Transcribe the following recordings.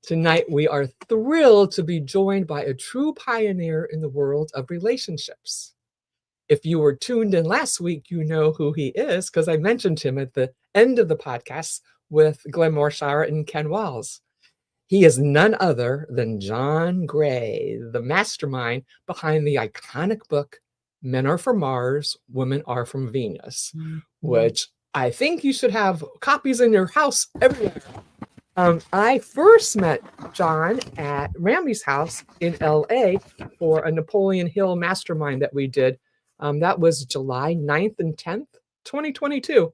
Tonight, we are thrilled to be joined by a true pioneer in the world of relationships. If you were tuned in last week, you know who he is because I mentioned him at the end of the podcast with Glenn Morshower and Ken Walls. He is none other than John Gray, the mastermind behind the iconic book, Men Are From Mars, Women Are From Venus, which I think you should have copies in your house everywhere. I first met John at Ramby's house in LA for a Napoleon Hill mastermind that we did. That was July 9th and 10th, 2022.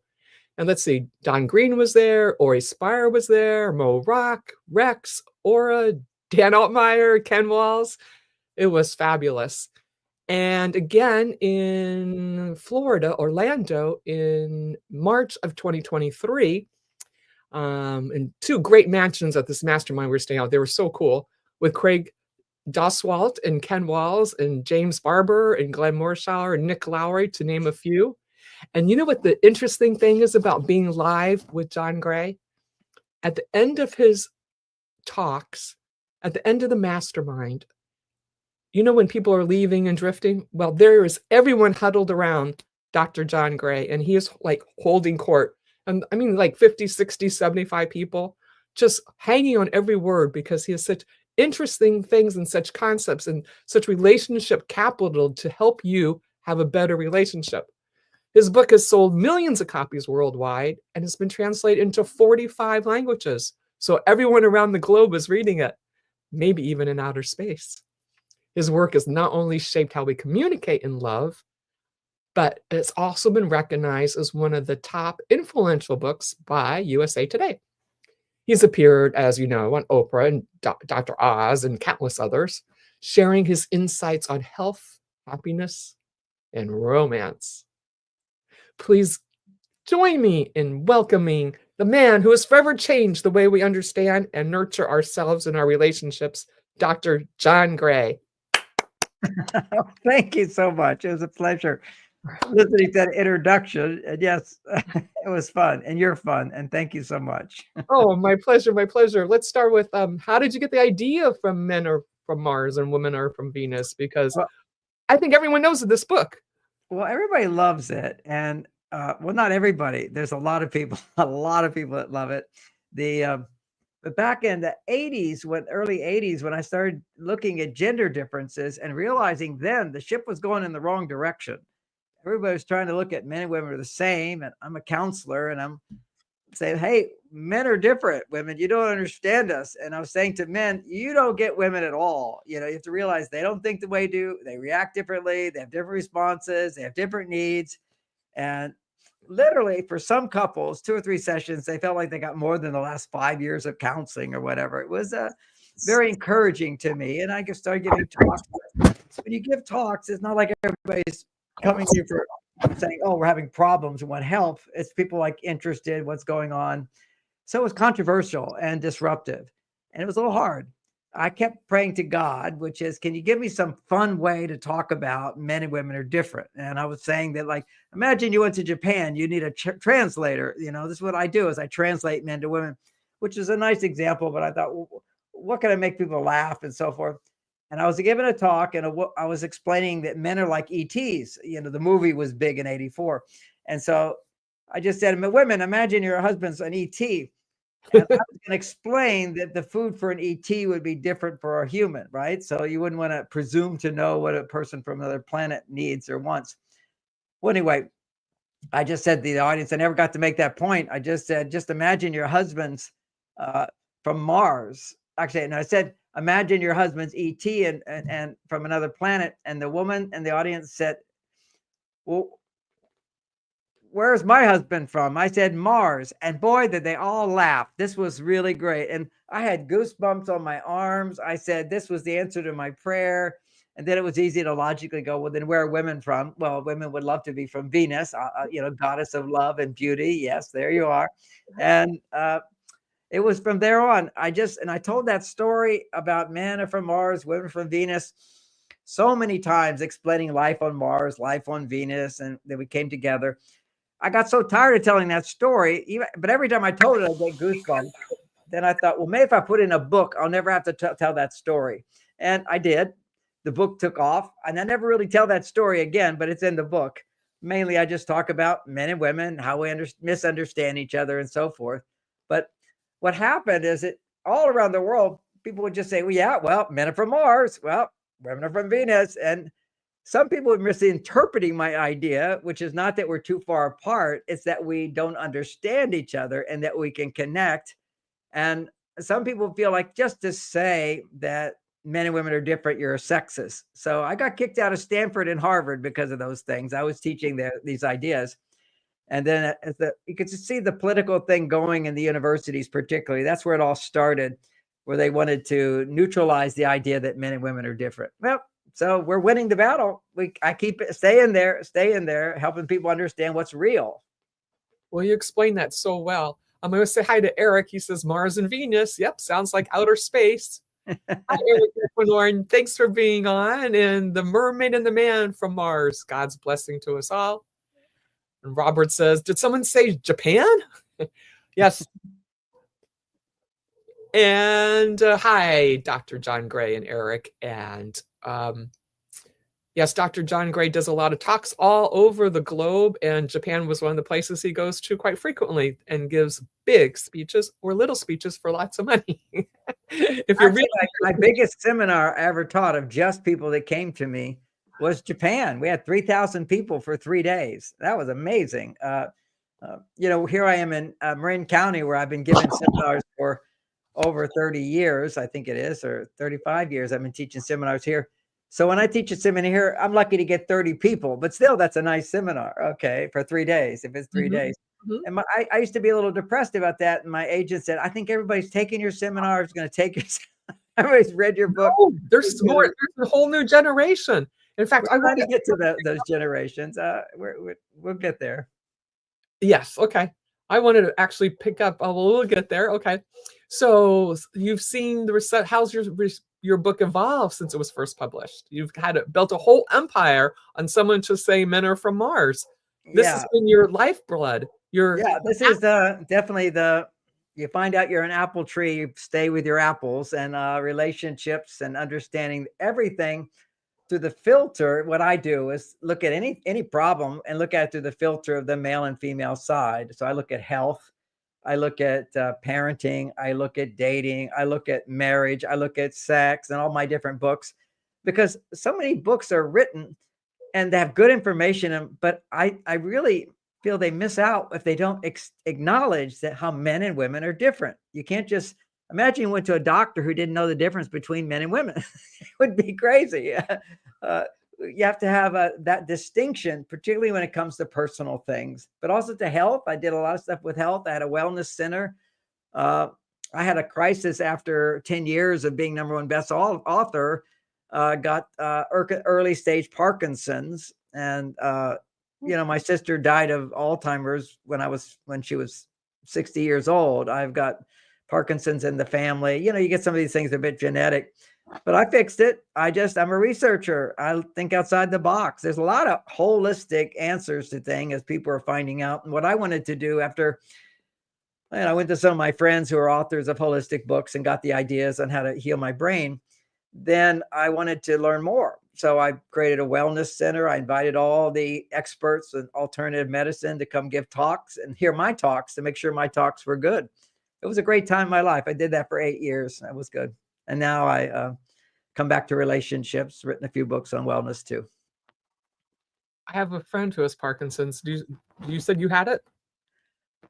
And let's see, Don Green was there, Ori Spire was there, Mo Rock, Rex, Aura, Dan Altmeyer, Ken Walls. It was fabulous. And again in Florida, Orlando, in March of 2023, and two great mansions at this mastermind we were staying out. They were so cool with Craig Doswalt and Ken Walls and James Barber and Glenn Morshower and Nick Lowry, to name a few. And you know what the interesting thing is about being live with John Gray? At the end of his talks, at the end of the mastermind, you know when people are leaving and drifting? Well, there is everyone huddled around Dr. John Gray, and he is like holding court. And I mean, like 50, 60, 75 people just hanging on every word because he has such interesting things and such concepts and such relationship capital to help you have a better relationship. His book has sold millions of copies worldwide and has been translated into 45 languages. So everyone around the globe is reading it, maybe even in outer space. His work has not only shaped how we communicate in love, but it's also been recognized as one of the top influential books by USA Today. He's appeared, as you know, on Oprah and Dr. Oz and countless others, sharing his insights on health, happiness, and romance. Please join me in welcoming the man who has forever changed the way we understand and nurture ourselves and our relationships, Dr. John Gray. Thank you so much. It was a pleasure listening to that introduction. And yes, it was fun, and you're fun. And thank you so much. Oh, my pleasure. My pleasure. Let's start with how did you get the idea from Men Are From Mars and Women Are From Venus? Because I think everyone knows of this book. Well, everybody loves it. And well, not everybody. There's a lot of people that love it. But back in the 80s, early 80s, when I started looking at gender differences and realizing then the ship was going in the wrong direction. Everybody was trying to look at men and women are the same. And I'm a counselor and I'm saying, hey, men are different. Women, you don't understand us. And I was saying to men, you don't get women at all. You know, you have to realize they don't think the way you do. They react differently. They have different responses. They have different needs. And literally for some couples, 2 or 3 sessions, they felt like they got more than the last 5 years of counseling or whatever. It was very encouraging to me. And I just started giving talks. When you give talks, it's not like everybody's coming to you for saying, oh, we're having problems and want help. It's people like interested, what's going on. So it was controversial and disruptive. And it was a little hard. I kept praying to God, which is, can you give me some fun way to talk about men and women are different? And I was saying that, like, imagine you went to Japan, you need a translator. You know, this is what I do is I translate men to women, which is a nice example. But I thought, well, what can I make people laugh and so forth? And I was giving a talk and I was explaining that men are like ETs. You know, the movie was big in 84. And so I just said, women, imagine your husband's an ET. And I was going to explain that the food for an ET would be different for a human, right? So you wouldn't want to presume to know what a person from another planet needs or wants. Well, anyway, I just said to the audience, I never got to make that point. I just said, just imagine your husband's from Mars. Actually, and I said, imagine your husband's ET and from another planet. And the woman in the audience said, well, where's my husband from? I said, Mars. And boy, did they all laugh. This was really great. And I had goosebumps on my arms. I said, this was the answer to my prayer. And then it was easy to logically go, well, then where are women from? Well, women would love to be from Venus, you know, goddess of love and beauty. Yes, there you are. And it was from there on. I told that story about men are from Mars, women from Venus so many times, explaining life on Mars, life on Venus, and then we came together. I got so tired of telling that story, but every time I told it, I'd get goosebumps. then I thought, well, maybe if I put in a book, I'll never have to tell that story. And I did. The book took off, and I never really tell that story again, but it's in the book. Mainly, I just talk about men and women, how we misunderstand each other, and so forth. But what happened is that all around the world, people would just say, well, yeah, well, men are from Mars. Well, women are from Venus. And some people are misinterpreting my idea, which is not that we're too far apart. It's that we don't understand each other and that we can connect. And some people feel like just to say that men and women are different, you're a sexist. So I got kicked out of Stanford and Harvard because of those things. I was teaching these ideas. And then you could see the political thing going in the universities, particularly. That's where it all started, where they wanted to neutralize the idea that men and women are different. Well, so we're winning the battle. I keep staying there, helping people understand what's real. Well, you explained that so well. I'm going to say hi to Eric. He says Mars and Venus. Yep, sounds like outer space. Hi, Eric Equinor, thanks for being on. And the mermaid and the man from Mars. God's blessing to us all. And Robert says, did someone say Japan? Yes. And hi, Dr. John Gray and Eric. And yes, Dr. John Gray does a lot of talks all over the globe, and Japan was one of the places he goes to quite frequently and gives big speeches or little speeches for lots of money. If you're really my biggest seminar I ever taught of just people that came to me was Japan. We had 3,000 people for 3 days. That was amazing. Here I am in Marin County, where I've been giving seminars for over 30 years, I think it is, or 35 years. I've been teaching seminars here. So when I teach a seminar here, I'm lucky to get 30 people, but still that's a nice seminar. Okay. For 3 days, if it's 3 days. And I used to be a little depressed about that. And my agent said, I think everybody's taking your seminar, is going to take your everybody's read your book. No, there's more. There's a whole new generation. In fact, I want to get to those generations. We'll get there. Yes. Okay. I wanted to actually pick up. We'll get there. Okay. So you've seen the reset. How's your book evolved since it was first published? You've built a whole empire on someone to say men are from Mars. This has been your lifeblood. This is definitely you find out you're an apple tree, you stay with your apples, and relationships and understanding everything through the filter. What I do is look at any problem and look at it through the filter of the male and female side. So I look at health, I look at parenting, I look at dating, I look at marriage, I look at sex, and all my different books, because so many books are written and they have good information, but I really feel they miss out if they don't acknowledge that how men and women are different. You can't just imagine you went to a doctor who didn't know the difference between men and women. It would be crazy. You have to have that distinction, particularly when it comes to personal things, but also to health. I did a lot of stuff with health. I had a wellness center. I had a crisis after 10 years of being #1 best author, got early stage Parkinson's. And, my sister died of Alzheimer's when she was 60 years old. I've got Parkinson's in the family. You get some of these things a bit genetic, but I fixed it. I'm a researcher. I think outside the box. There's a lot of holistic answers to things, as people are finding out. And what I wanted to do after, I went to some of my friends who are authors of holistic books and got the ideas on how to heal my brain. Then I wanted to learn more. So I created a wellness center. I invited all the experts in alternative medicine to come give talks and hear my talks to make sure my talks were good. It was a great time in my life. I did that for 8 years. That was good. And now I come back to relationships, written a few books on wellness too. I have a friend who has Parkinson's. You said you had it?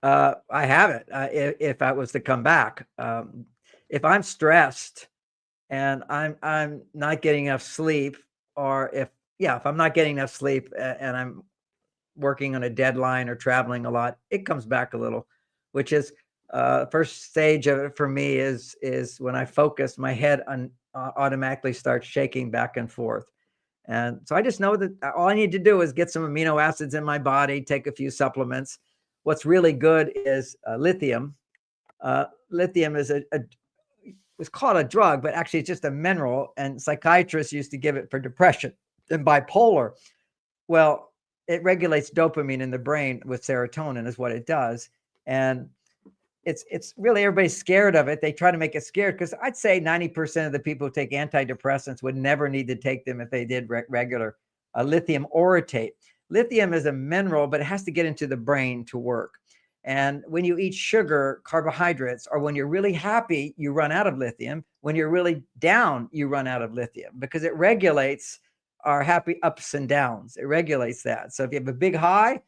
I have it. If I was to come back, if I'm stressed and I'm not getting enough sleep, or if I'm not getting enough sleep and I'm working on a deadline or traveling a lot, it comes back a little, which is first stage of it for me is when I focus, my head automatically starts shaking back and forth. And so I just know that all I need to do is get some amino acids in my body, take a few supplements. What's really good is lithium. Lithium is it's called a drug, but actually it's just a mineral, and psychiatrists used to give it for depression and bipolar. Well, it regulates dopamine in the brain with serotonin is what it does. And it's really everybody's scared of it. They try to make it scared because I'd say 90% of the people who take antidepressants would never need to take them if they did regular lithium orotate. Lithium is a mineral, but it has to get into the brain to work. And when you eat sugar, carbohydrates, or when you're really happy, you run out of lithium. When you're really down, you run out of lithium because it regulates our happy ups and downs. It regulates that. So if you have a big high,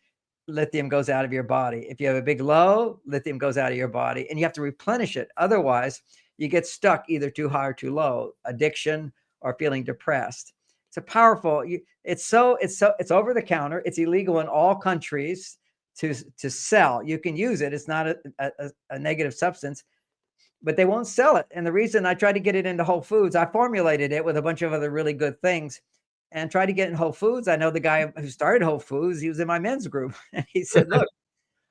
lithium goes out of your body. If you have a big low, lithium goes out of your body, and you have to replenish it. Otherwise, you get stuck either too high or too low, addiction or feeling depressed. It's a powerful, it's over the counter. It's illegal in all countries to sell. You can use it. It's not a negative substance, but they won't sell it. And the reason I tried to get it into Whole Foods, I formulated it with a bunch of other really good things and tried to get in Whole Foods. I know the guy who started Whole Foods, he was in my men's group. And he said, look,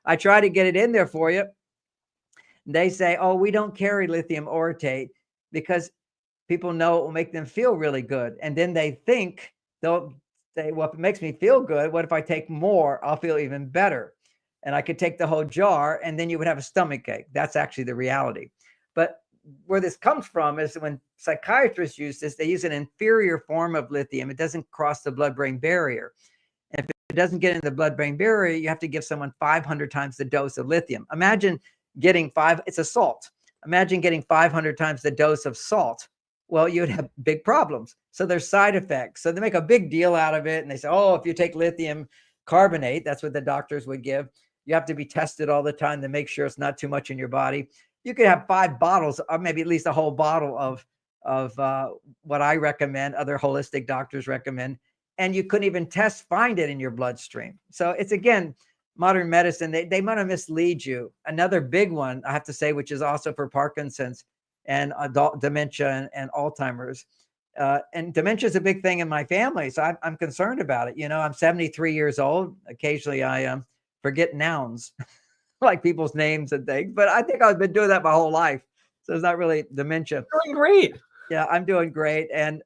I tried to get it in there for you. They say, oh, we don't carry lithium orotate because people know it will make them feel really good. And then they think, they'll say, well, if it makes me feel good, what if I take more? I'll feel even better. And I could take the whole jar and then you would have a stomach ache. That's actually the reality. But where this comes from is when psychiatrists use this, they use an inferior form of lithium. It doesn't cross the blood-brain barrier. And if it doesn't get in the blood-brain barrier, you have to give someone 500 times the dose of lithium. Imagine getting it's a salt. Imagine getting 500 times the dose of salt. Well, you'd have big problems. So there's side effects. So they make a big deal out of it. And they say, oh, if you take lithium carbonate, that's what the doctors would give. You have to be tested all the time to make sure it's not too much in your body. You could have 5 bottles, or maybe at least a whole bottle of what I recommend, other holistic doctors recommend, and you couldn't even find it in your bloodstream. So it's, again, modern medicine. They want to mislead you. Another big one, I have to say, which is also for Parkinson's and adult dementia and Alzheimer's. And dementia is a big thing in my family, so I'm concerned about it. I'm 73 years old. Occasionally I forget nouns. Like people's names and things, but I think I've been doing that my whole life. So it's not really dementia. Doing great. Yeah, I'm doing great. And,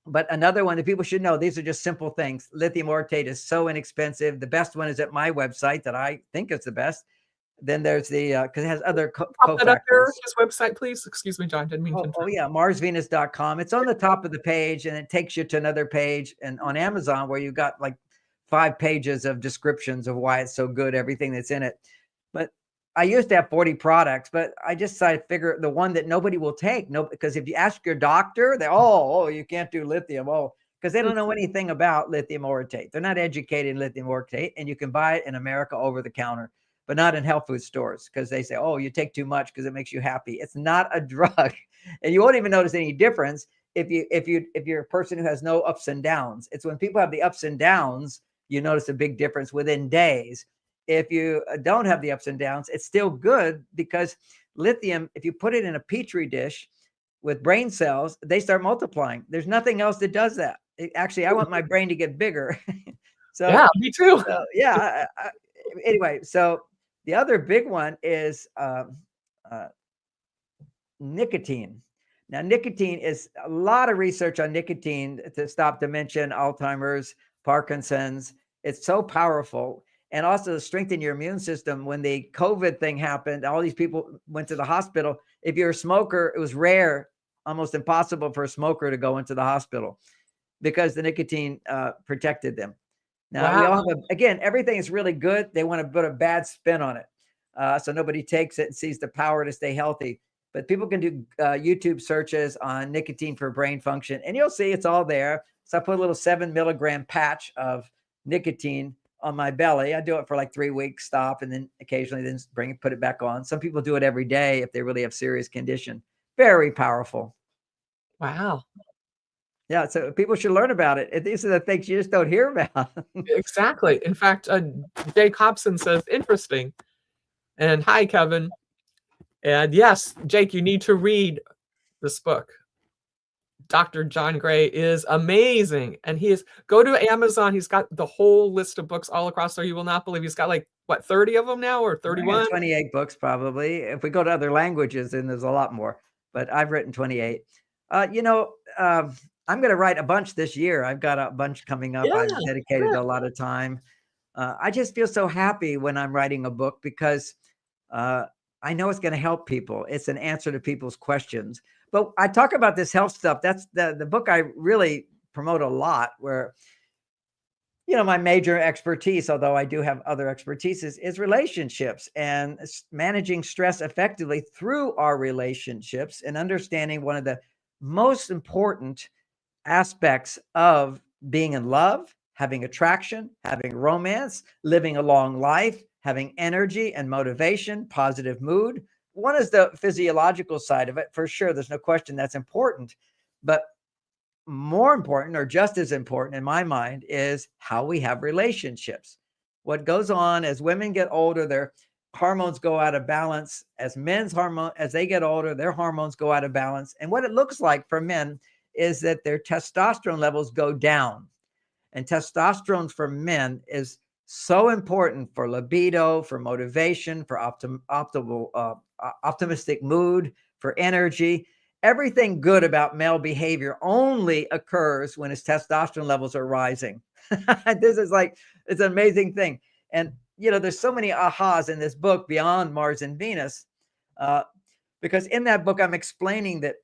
but another one that people should know, these are just simple things. Lithium orotate is so inexpensive. The best one is at my website that I think is the best. Then there's the, cause it has other cofactors. His website, please. Excuse me, John, didn't mean to. Oh yeah. MarsVenus.com. It's on the top of the page and it takes you to another page, and on Amazon where you got like 5 pages of descriptions of why it's so good, everything that's in it. But I used to have 40 products, but I just decided to figure the one that nobody will take. No, because if you ask your doctor, they, oh, you can't do lithium. Oh, because they don't know anything about lithium orotate. They're not educated in lithium orotate, and you can buy it in America over the counter, but not in health food stores because they say, oh, you take too much because it makes you happy. It's not a drug, and you won't even notice any difference if you're a person who has no ups and downs. It's when people have the ups and downs, you notice a big difference within days. If you don't have the ups and downs, it's still good because lithium, if you put it in a petri dish with brain cells, they start multiplying. There's nothing else that does that. Actually, I want my brain to get bigger. So yeah, me too. Yeah. Anyway, so the other big one is nicotine. Now, nicotine is a lot of research on nicotine to stop dementia, Alzheimer's, Parkinson's. It's so powerful. And also to strengthen your immune system. When the COVID thing happened, all these people went to the hospital. If you're a smoker, it was rare, almost impossible for a smoker to go into the hospital because the nicotine protected them. Now, we all have, again, everything is really good. They want to put a bad spin on it. So nobody takes it and sees the power to stay healthy. But people can do YouTube searches on nicotine for brain function, and you'll see it's all there. So I put a little 7 milligram patch of nicotine on my belly. I do it for like 3 weeks, stop, and then occasionally then put it back on. Some people do it every day if they really have serious condition. Very powerful. Wow. Yeah, so people should learn about it. These are the things you just don't hear about. Exactly. In fact, Jake Hobson says, interesting. And hi, Kevin. And yes, Jake, you need to read this book. Dr. John Gray is amazing. And go to Amazon. He's got the whole list of books all across there. You will not believe he's got like, what, 30 of them now or 31? 28 books probably. If we go to other languages, then there's a lot more. But I've written 28. I'm going to write a bunch this year. I've got a bunch coming up. I've dedicated a lot of time. I just feel so happy when I'm writing a book because I know it's going to help people. It's an answer to people's questions. But I talk about this health stuff. That's the book I really promote a lot, where, my major expertise, although I do have other expertises, is relationships and managing stress effectively through our relationships, and understanding one of the most important aspects of being in love, having attraction, having romance, living a long life, having energy and motivation, positive mood. One is the physiological side of it, for sure. There's no question that's important. But more important, or just as important in my mind, is how we have relationships. What goes on as women get older, their hormones go out of balance. As they get older, their hormones go out of balance. And what it looks like for men is that their testosterone levels go down. And testosterone for men is so important for libido, for motivation, for optimistic mood, for energy. Everything good about male behavior only occurs when his testosterone levels are rising. This is like, it's an amazing thing. And, there's so many ahas in this book beyond Mars and Venus, because in that book, I'm explaining that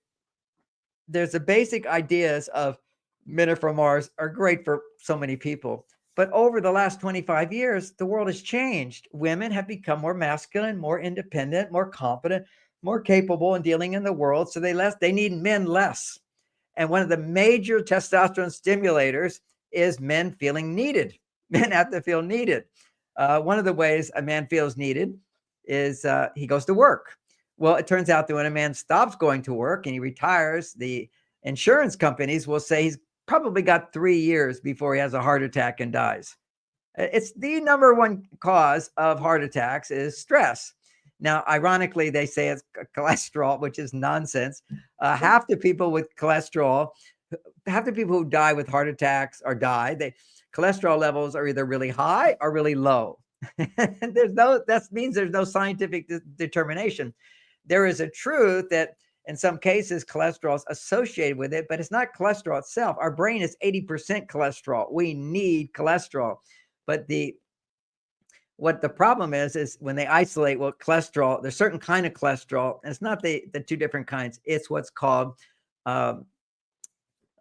there's the basic ideas of men are from Mars are great for so many people. But over the last 25 years, the world has changed. Women have become more masculine, more independent, more competent, more capable in dealing in the world. So they need men less. And one of the major testosterone stimulators is men feeling needed. Men have to feel needed. One of the ways a man feels needed is he goes to work. Well, it turns out that when a man stops going to work and he retires, the insurance companies will say he's probably got 3 years before he has a heart attack and dies. It's the number one cause of heart attacks is stress. Now, ironically, they say it's cholesterol, which is nonsense. Half the people with cholesterol, half the people who die with heart attacks or cholesterol levels are either really high or really low. That means there's no scientific determination. There is a truth that in some cases, cholesterol is associated with it, but it's not cholesterol itself. Our brain is 80% cholesterol. We need cholesterol. But what the problem is when they isolate cholesterol, there's certain kind of cholesterol, and it's not the two different kinds. It's what's called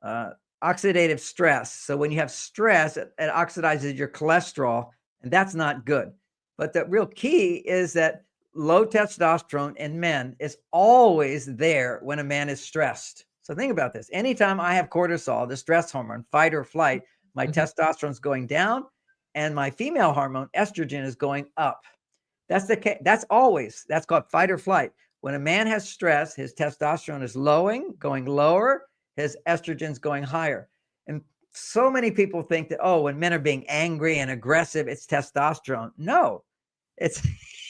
oxidative stress. So when you have stress, it oxidizes your cholesterol, and that's not good. But the real key is that low testosterone in men is always there when a man is stressed. So think about this. Anytime I have cortisol, the stress hormone, fight or flight, my testosterone is going down, and my female hormone, estrogen, is going up. That's the case. That's called fight or flight. When a man has stress, his testosterone is going lower, his estrogen's going higher. And so many people think that, when men are being angry and aggressive, it's testosterone. No, it's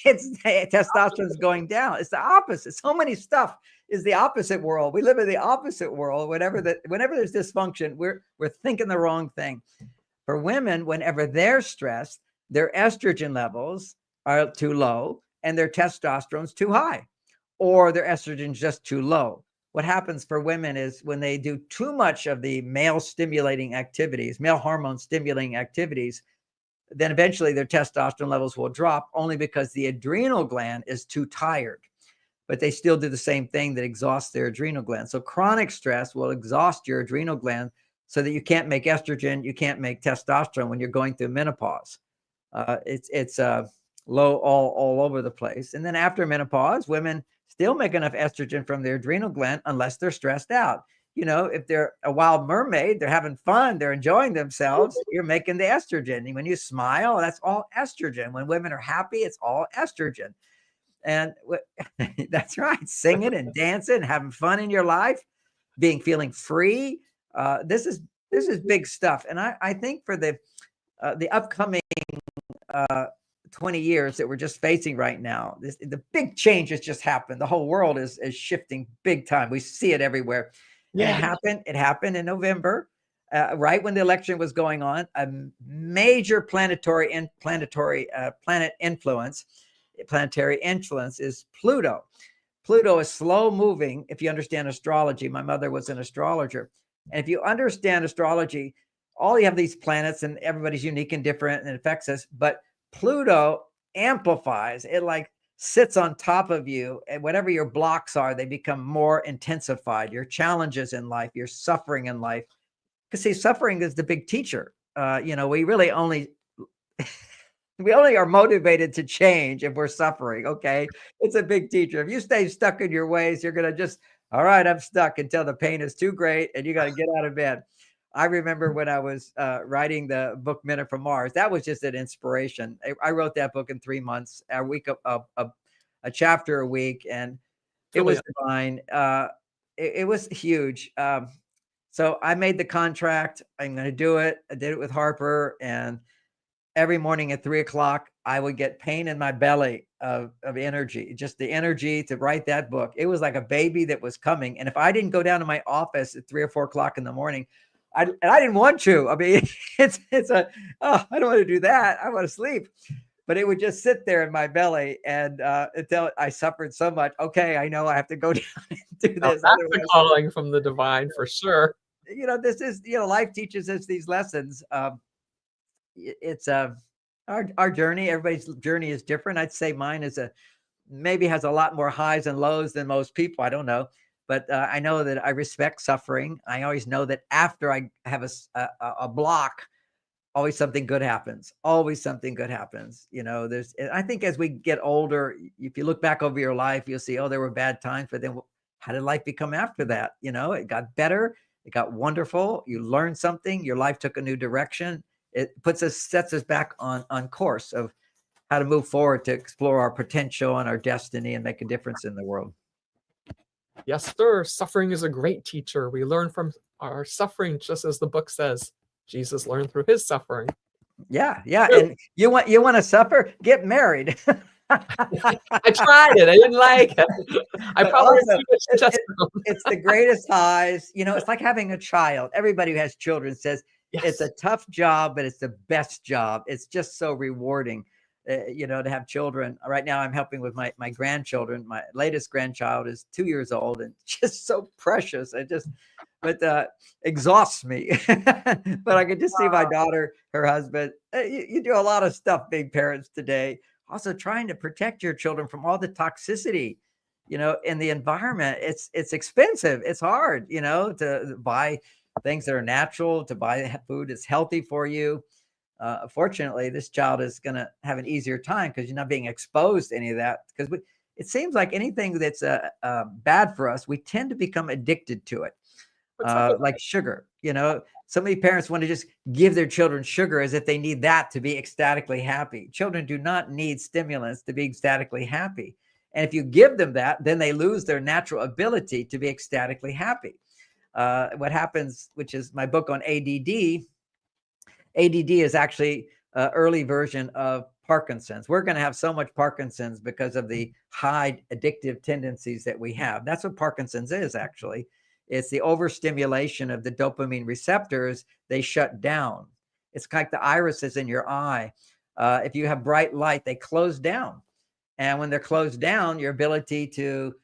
testosterone is going down. It's the opposite. So many stuff is the opposite world. We live in the opposite world. Whenever there's dysfunction, we're thinking the wrong thing. For women, whenever they're stressed, their estrogen levels are too low and their testosterone's too high, or their estrogen's just too low. What happens for women is when they do too much of the male hormone stimulating activities, then eventually their testosterone levels will drop, only because the adrenal gland is too tired. But they still do the same thing that exhausts their adrenal gland. So chronic stress will exhaust your adrenal gland so that you can't make estrogen, you can't make testosterone when you're going through menopause. It's low all over the place. And then after menopause, women still make enough estrogen from their adrenal gland unless they're stressed out. If they're a wild mermaid, they're having fun, they're enjoying themselves, you're making the estrogen. And when you smile, that's all estrogen. When women are happy, it's all estrogen. And that's right, singing and dancing, having fun in your life, feeling free. This is big stuff. And I think for the upcoming 20 years that we're just facing right now, the big change has just happened. The whole world is shifting big time. We see it everywhere. Yeah. And it happened in November, right when the election was going on. A major planetary influence is Pluto. Pluto is slow moving. If you understand astrology, my mother was an astrologer. And if you understand astrology, you have these planets and everybody's unique and different and it affects us. But Pluto amplifies it, like sits on top of you, and whatever your blocks are, they become more intensified. Your challenges in life, your suffering in life. Because see, suffering is the big teacher. We really only we only are motivated to change if we're suffering. Okay. It's a big teacher. If you stay stuck in your ways, you're going to just, all right, I'm stuck until the pain is too great and you got to get out of bed. I remember when I was writing the book Minute from Mars, that was just an inspiration. I wrote that book in 3 months, a chapter a week, and it Really, was divine. It was huge. So I made the contract. I'm going to do it. I did it with Harper, and every morning at 3 o'clock, I would get pain in my belly of energy, just the energy to write that book. It was like a baby that was coming. And if I didn't go down to my office at 3 or 4 o'clock in the morning, I didn't want to. I mean, I don't want to do that. I want to sleep. But it would just sit there in my belly, and until I suffered so much. Okay, I know I have to go down and do now this. that's a Otherwise, calling from the divine for sure. this is, life teaches us these lessons. It's our journey. Everybody's journey is different. I'd say mine is maybe has a lot more highs and lows than most people. I don't know, but I know that I respect suffering. I always know that after I have a block, always something good happens. Always something good happens. I think as we get older, if you look back over your life, you'll see, oh, there were bad times, but then how did life become after that? It got better. It got wonderful. You learned something. Your life took a new direction. It sets us back on course of how to move forward to explore our potential and our destiny and make a difference in the world. Yes, sir. Suffering is a great teacher. We learn from our suffering, just as the book says. Jesus learned through his suffering. Yeah, yeah. And you want to suffer? Get married. I tried it. I didn't like it. I But probably also, had too much testosterone. it's the greatest highs. It's like having a child. Everybody who has children says it's a Yes. tough job, but it's the best job. It's just so rewarding, to have children. Right now, I'm helping with my grandchildren. My latest grandchild is 2 years old and just so precious. But exhausts me. But I could just see my daughter, her husband. You do a lot of stuff being parents today. Also trying to protect your children from all the toxicity, in the environment. It's expensive. It's hard, to buy things that are natural, to buy food that's healthy for you. Fortunately, this child is going to have an easier time because you're not being exposed to any of that. Because it seems like anything that's bad for us, we tend to become addicted to it. What's up with Like sugar. So many parents want to just give their children sugar as if they need that to be ecstatically happy. Children do not need stimulants to be ecstatically happy. And if you give them that, then they lose their natural ability to be ecstatically happy. What happens, which is my book on ADD, ADD is actually an early version of Parkinson's. We're going to have so much Parkinson's because of the high addictive tendencies that we have. That's what Parkinson's is, actually. It's the overstimulation of the dopamine receptors. They shut down. It's like the irises in your eye. If you have bright light, they close down. And when they're closed down, your ability to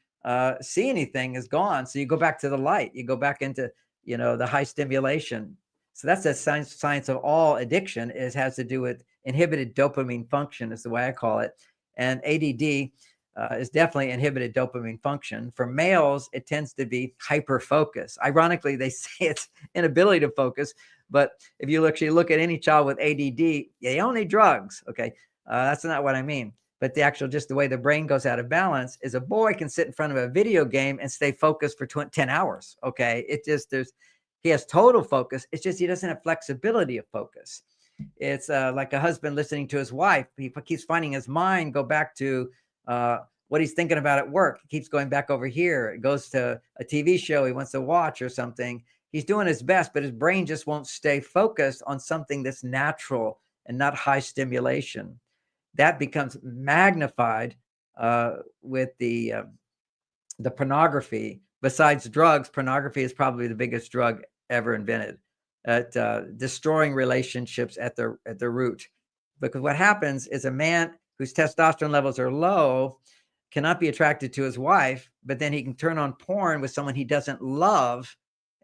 see anything is gone. So you go back to the light. You go back into, the high stimulation. So that's the science of all addiction. Has to do with inhibited dopamine function, is the way I call it. And ADD is definitely inhibited dopamine function. For males, it tends to be hyper focus. Ironically, they say it's inability to focus. But if you actually look at any child with ADD, they don't need drugs. Okay, that's not what I mean. But just the way the brain goes out of balance is a boy can sit in front of a video game and stay focused for 10 hours. Okay, he has total focus. It's just he doesn't have flexibility of focus. It's like a husband listening to his wife. He keeps finding his mind go back to what he's thinking about at work. He keeps going back over here. It goes to a TV show he wants to watch or something. He's doing his best, but his brain just won't stay focused on something that's natural and not high stimulation. That becomes magnified with the pornography. Besides drugs, pornography is probably the biggest drug ever invented at destroying relationships at the root. Because what happens is a man whose testosterone levels are low cannot be attracted to his wife, but then he can turn on porn with someone he doesn't love.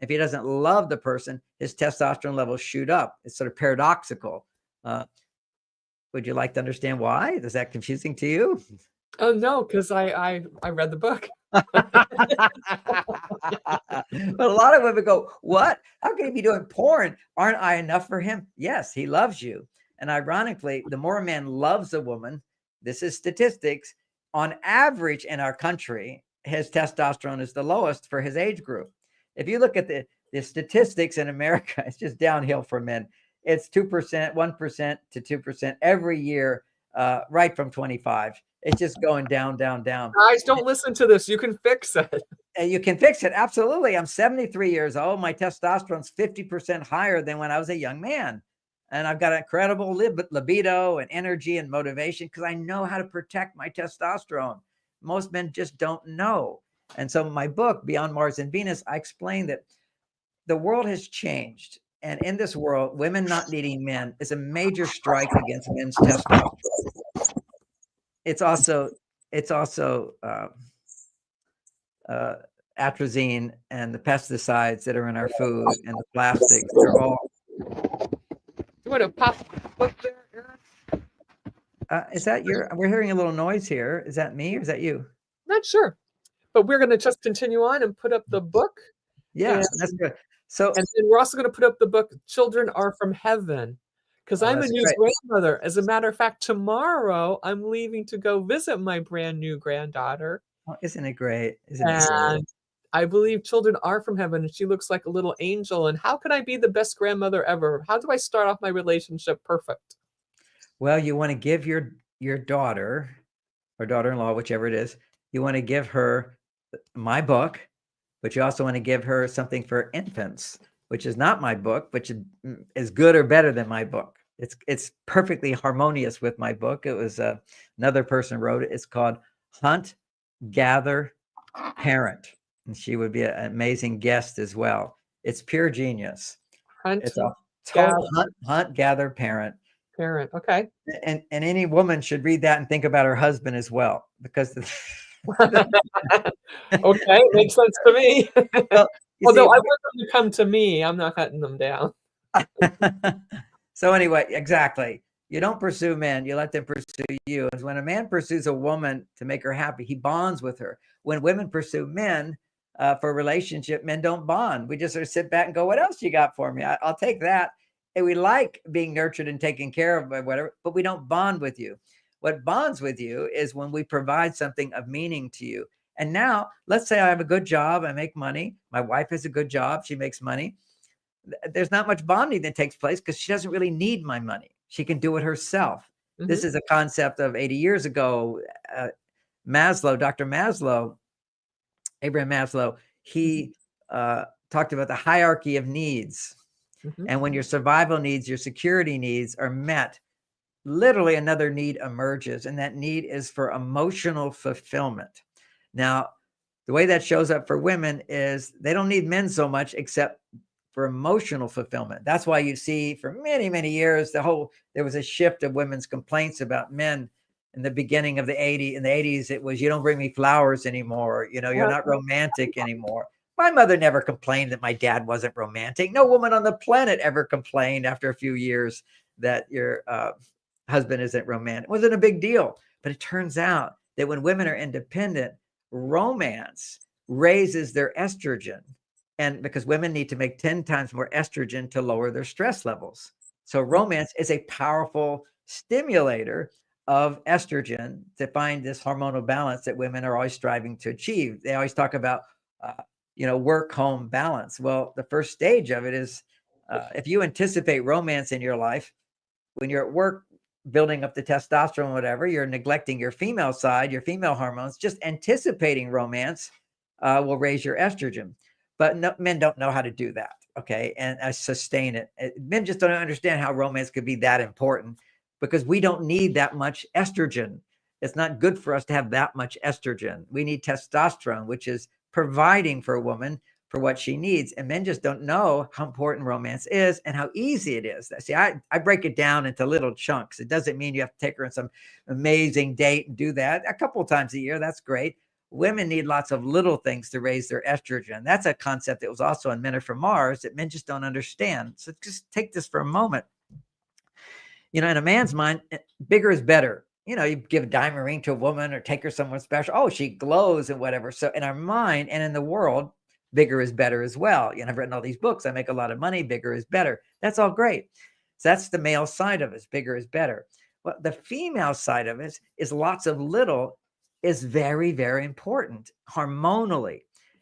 If he doesn't love the person, his testosterone levels shoot up. It's sort of paradoxical. Would you like to understand why? Is that confusing to you? Oh, no, 'cause I read the book. But a lot of women go, "What? How can he be doing porn? Aren't I enough for him?" Yes, he loves you. And ironically, the more a man loves a woman, this is statistics, on average in our country, his testosterone is the lowest for his age group. If you look at the statistics in America, it's just downhill for men. It's 2%, 1% to 2% every year, right from 25. It's just going down, down, down. Guys, don't listen to this. You can fix it. And you can fix it. Absolutely. I'm 73 years old. My testosterone's 50% higher than when I was a young man. And I've got incredible libido and energy and motivation because I know how to protect my testosterone. Most men just don't know. And so, my book, Beyond Mars and Venus, I explain that the world has changed. And in this world, women not needing men is a major strike against men's testosterone. It's also, it's also, uh, atrazine and the pesticides that are in our food and the plastics. They're all. You want to pop book there, Eric? Is that your? We're hearing a little noise here. Is that me or is that you? Not sure, but we're going to just continue on and put up the book. Yeah, And, that's good. So, and then we're also going to put up the book, Children Are From Heaven, because oh, I'm a that's new great. grandmother. As a matter of fact, tomorrow I'm leaving to go visit my brand new granddaughter. Oh, isn't it great? Isn't it great? And I believe children are from heaven, and she looks like a little angel. And how can I be the best grandmother ever? How do I start off my relationship perfect? Well, you want to give your daughter or daughter-in-law, whichever it is, you want to give her my book, but you also want to give her something for infants, which is not my book, which is good or better than my book. It's perfectly harmonious with my book. It was another person wrote it. It's called Hunt, Gather, Parent, and she would be an amazing guest as well. It's pure genius. Hunt, It's a gather, total hunt, gather, parent. parent. Okay. And any woman should read that and think about her husband as well, because Okay, makes sense to me. well, you Although see, I want them to come to me, I'm not hunting them down. so anyway, exactly. You don't pursue men, you let them pursue you. And when a man pursues a woman to make her happy, he bonds with her. When women pursue men for a relationship, men don't bond. We just sort of sit back and go, "What else you got for me? I'll take that." And we like being nurtured and taken care of by whatever, but we don't bond with you. What bonds with you is when we provide something of meaning to you. And now, let's say I have a good job, I make money. My wife has a good job, she makes money. There's not much bonding that takes place because she doesn't really need my money. She can do it herself. Mhm, This is a concept of 80 years ago. Maslow, Dr. Maslow, Abraham Maslow, mhm, he talked about the hierarchy of needs. mhm. And when your survival needs, your security needs are met, literally another need emerges. And that need is for emotional fulfillment. Now, the way that shows up for women is they don't need men so much except for emotional fulfillment. That's why you see for many, many years, there was a shift of women's complaints about men in the beginning of the 80s. In the 80s, it was, "You don't bring me flowers anymore. You're not romantic anymore." My mother never complained that my dad wasn't romantic. No woman on the planet ever complained after a few years that your husband isn't romantic. It wasn't a big deal. But it turns out that when women are independent, romance raises their estrogen. And because women need to make 10 times more estrogen to lower their stress levels. So romance is a powerful stimulator of estrogen to find this hormonal balance that women are always striving to achieve. They always talk about, work home balance. Well, the first stage of it is if you anticipate romance in your life, when you're at work building up the testosterone, whatever, you're neglecting your female side, your female hormones. Just anticipating romance will raise your estrogen. But no, men don't know how to do that. Okay. And sustain it. Men just don't understand how romance could be that important because we don't need that much estrogen. It's not good for us to have that much estrogen. We need testosterone, which is providing for a woman for what she needs. And men just don't know how important romance is and how easy it is. See, I break it down into little chunks. It doesn't mean you have to take her on some amazing date and do that a couple of times a year. That's great. Women need lots of little things to raise their estrogen. That's a concept that was also in Men Are From Mars that men just don't understand. So just take this for a moment. In a man's mind, bigger is better. you give a diamond ring to a woman or take her somewhere special. Oh, she glows and whatever. So in our mind and in the world, bigger is better as well. I've written all these books. I make a lot of money. Bigger is better. That's all great. So that's the male side of it. Bigger is better. Well, the female side of it is lots of little is very, very important hormonally.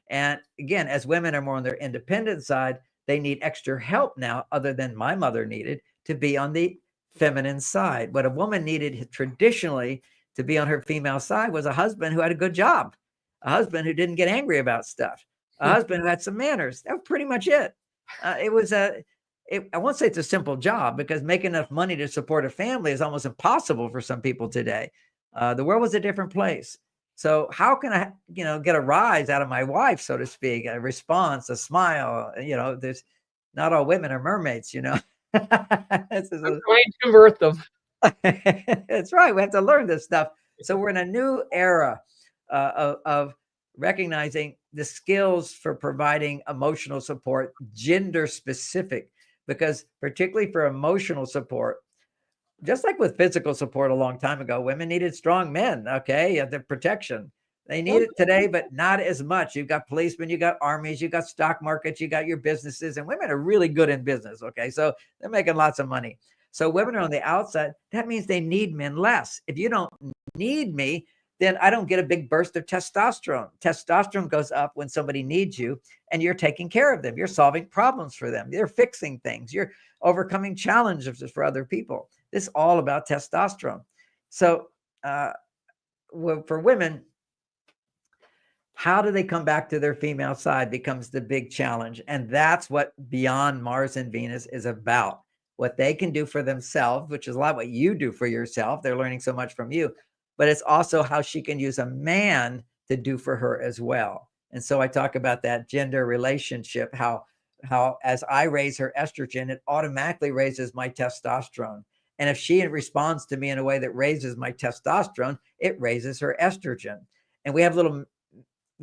And again, as women are more on their independent side, they need extra help now, other than my mother needed to be on the feminine side. What a woman needed traditionally to be on her female side was a husband who had a good job, a husband who didn't get angry about stuff, a husband who had some manners. That was pretty much it. It was I won't say it's a simple job, because making enough money to support a family is almost impossible for some people today. The world was a different place. So how can I, get a rise out of my wife, so to speak, a response, a smile? There's not all women are mermaids, This is I'm trying to birth them. That's right. We have to learn this stuff. So we're in a new era of recognizing the skills for providing emotional support, gender specific, because particularly for emotional support, just like with physical support a long time ago, women needed strong men. Okay. The protection they need it today, but not as much. You've got policemen, you got armies, you got stock markets, you got your businesses, and women are really good in business. Okay. So they're making lots of money. So women are on the outside. That means they need men less. If you don't need me, then I don't get a big burst of testosterone. Testosterone goes up when somebody needs you and you're taking care of them. You're solving problems for them. You're fixing things. You're overcoming challenges for other people. This is all about testosterone. So for women, how do they come back to their female side becomes the big challenge. And that's what Beyond Mars and Venus is about. What they can do for themselves, which is a lot what you do for yourself. They're learning so much from you, but it's also how she can use a man to do for her as well. And so I talk about that gender relationship, how as I raise her estrogen, it automatically raises my testosterone. And if she responds to me in a way that raises my testosterone, it raises her estrogen. And we don't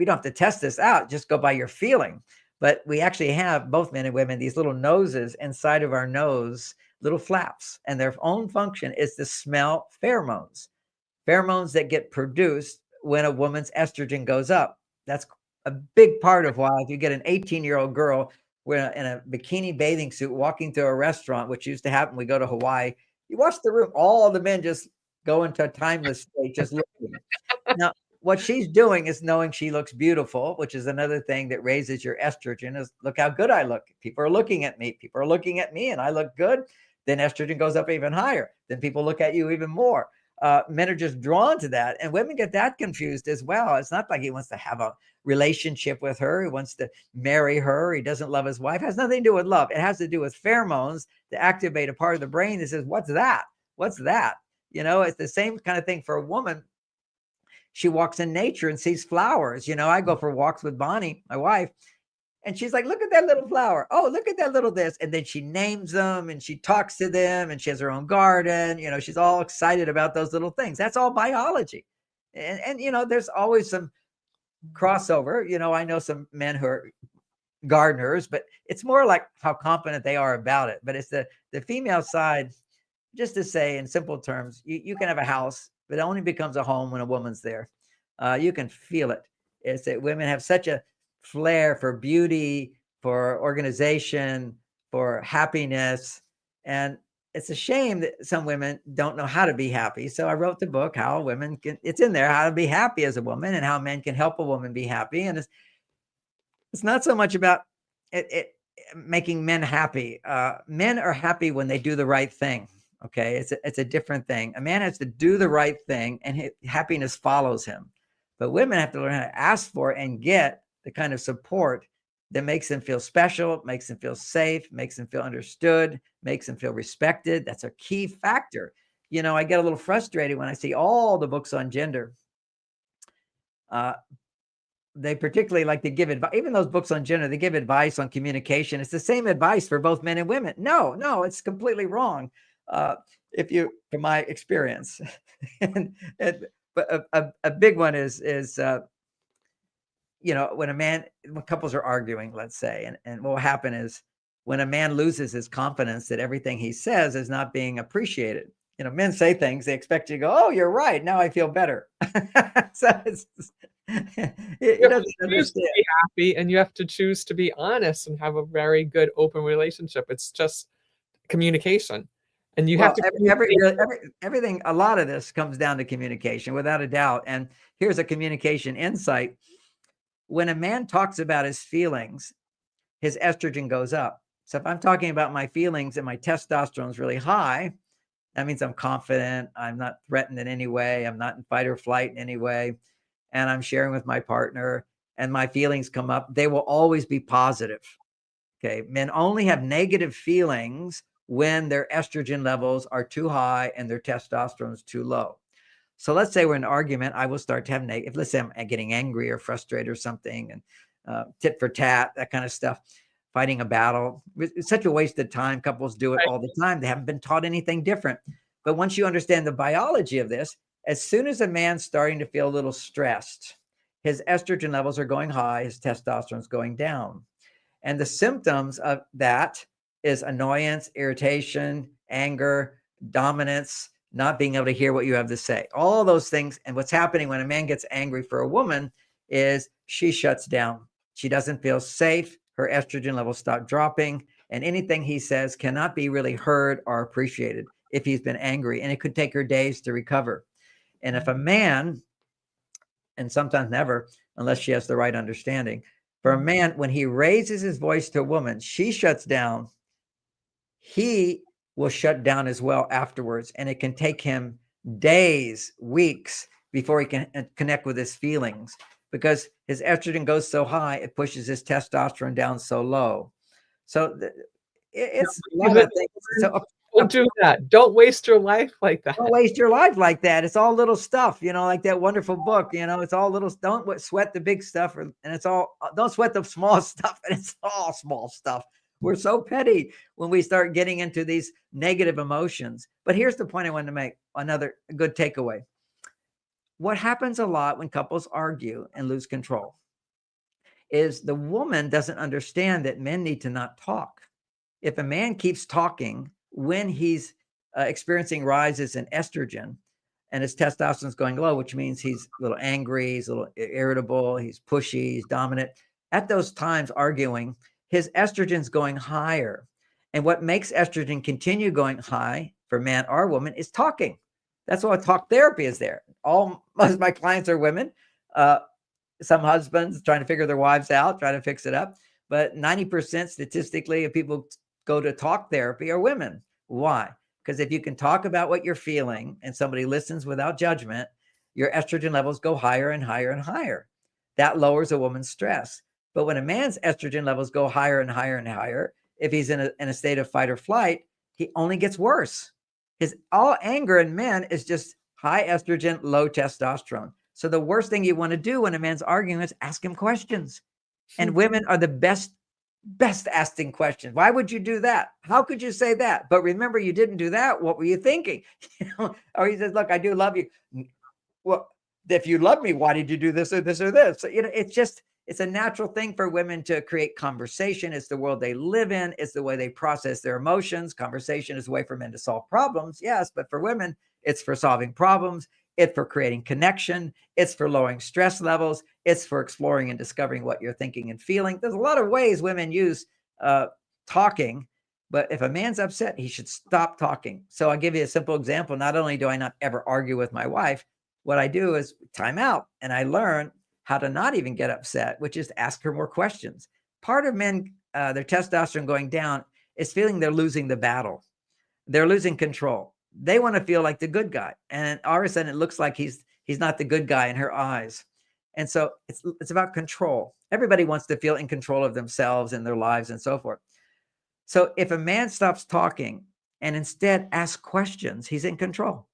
have to test this out, just go by your feeling. But we actually have, both men and women, these little noses inside of our nose, little flaps, and their own function is to smell pheromones that get produced when a woman's estrogen goes up. That's a big part of why, if you get an 18-year-old girl in a bikini bathing suit walking through a restaurant, which used to happen, we go to Hawaii, you watch the room, all the men just go into a timeless state, just looking. Now, what she's doing is knowing she looks beautiful, which is another thing that raises your estrogen, is look how good I look. People are looking at me. People are looking at me and I look good. Then estrogen goes up even higher. Then people look at you even more. Men are just drawn to that. And women get that confused as well. It's not like he wants to have a relationship with her. He wants to marry her. He doesn't love his wife. It has nothing to do with love. It has to do with pheromones to activate a part of the brain that says, what's that? What's that? It's the same kind of thing for a woman. She walks in nature and sees flowers. I go for walks with Bonnie, my wife, and she's like, look at that little flower. Oh, look at that little this. And then she names them and she talks to them and she has her own garden. She's all excited about those little things. That's all biology. And there's always some crossover. I know some men who are gardeners, but it's more like how confident they are about it. But it's the female side, just to say in simple terms, you can have a house, but it only becomes a home when a woman's there. You can feel it. It's that women have such a flair for beauty, for organization, for happiness. And it's a shame that some women don't know how to be happy. So I wrote the book, How Women Can, it's in there, how to be happy as a woman and how men can help a woman be happy. And it's not so much about it making men happy. Men are happy when they do the right thing. Okay. It's a different thing. A man has to do the right thing and happiness follows him. But women have to learn how to ask for and get the kind of support that makes them feel special, makes them feel safe, makes them feel understood, makes them feel respected. That's a key factor. I get a little frustrated when I see all the books on gender. They particularly like to give advice. Even those books on gender, they give advice on communication. It's the same advice for both men and women. No, it's completely wrong. From my experience, but a big one is when couples are arguing, let's say, and what will happen is when a man loses his confidence that everything he says is not being appreciated, men say things, they expect you to go, oh, you're right. Now I feel better. So You he have to doesn't choose to understand. be happy, and you have to choose to be honest and have a very good open relationship. It's just communication, and you have Well, to communicate. everything, a lot of this comes down to communication, without a doubt. And here's a communication insight. When a man talks about his feelings, his estrogen goes up. So if I'm talking about my feelings and my testosterone is really high, that means I'm confident. I'm not threatened in any way. I'm not in fight or flight in any way. And I'm sharing with my partner and my feelings come up. They will always be positive. Okay. Men only have negative feelings when their estrogen levels are too high and their testosterone is too low. So let's say we're in an argument. I will start to have negative. Let's say I'm getting angry or frustrated or something, and tit for tat, that kind of stuff, fighting a battle. It's such a waste of time. Couples do it Right. all the time. They haven't been taught anything different. But once you understand the biology of this, as soon as a man's starting to feel a little stressed, his estrogen levels are going high, his testosterone is going down. And the symptoms of that is annoyance, irritation, anger, dominance, not being able to hear what you have to say, all those things. And what's happening when a man gets angry for a woman is she shuts down. She doesn't feel safe. Her estrogen levels start dropping, and anything he says cannot be really heard or appreciated if he's been angry. And it could take her days to recover. And if a man, and sometimes never, unless she has the right understanding, for a man, when he raises his voice to a woman, she shuts down, he will shut down as well afterwards. And it can take him days, weeks before he can connect with his feelings, because his estrogen goes so high, it pushes his testosterone down so low. So it's a lot of things. So Don't do that. Don't waste your life like don't that. waste your life like that. It's all little stuff, like that wonderful book, it's all little, don't sweat the big stuff, and it's all, don't sweat the small stuff, and it's all small stuff. We're so petty when we start getting into these negative emotions. But here's the point I wanted to make, another good takeaway. What happens a lot when couples argue and lose control is the woman doesn't understand that men need to not talk. If a man keeps talking when he's experiencing rises in estrogen and his testosterone is going low, which means he's a little angry, he's a little irritable, he's pushy, he's dominant. At those times arguing, his estrogen's going higher. And what makes estrogen continue going high for man or woman is talking. That's why talk therapy is there. Most of my clients are women. Some husbands trying to figure their wives out, trying to fix it up. But 90% statistically of people go to talk therapy are women. Why? Because if you can talk about what you're feeling and somebody listens without judgment, your estrogen levels go higher and higher and higher. That lowers a woman's stress. But when a man's estrogen levels go higher and higher and higher, if he's in a state of fight or flight, he only gets worse. His all anger in men is just high estrogen, low testosterone. So the worst thing you want to do when a man's arguing is ask him questions. And women are the best asking questions. Why would you do that? How could you say that? But remember, you didn't do that. What were you thinking? Or he says, look, I do love you. Well, if you love me, why did you do this or this or this? So, it's a natural thing for women to create conversation. It's the world they live in. It's the way they process their emotions. Conversation is a way for men to solve problems. Yes, but for women, it's for solving problems. It's for creating connection. It's for lowering stress levels. It's for exploring and discovering what you're thinking and feeling. There's a lot of ways women use talking, but if a man's upset, he should stop talking. So I'll give you a simple example. Not only do I not ever argue with my wife, what I do is time out, and I learn how to not even get upset, which is to ask her more questions. Part of men, their testosterone going down is feeling they're losing the battle. They're losing control. They want to feel like the good guy. And all of a sudden it looks like he's not the good guy in her eyes. And so it's about control. Everybody wants to feel in control of themselves and their lives and so forth. So if a man stops talking and instead asks questions, he's in control.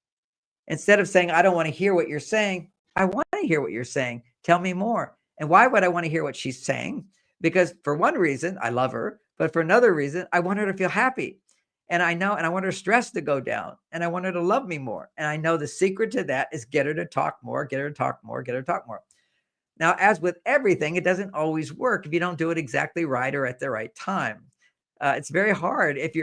Instead of saying, I don't want to hear what you're saying, I want to hear what you're saying. Tell me more. And why would I want to hear what she's saying? Because for one reason, I love her, but for another reason, I want her to feel happy. And I know, and I want her stress to go down, and I want her to love me more. And I know the secret to that is get her to talk more, get her to talk more, get her to talk more. Now, as with everything, it doesn't always work if you don't do it exactly right or at the right time. It's very hard if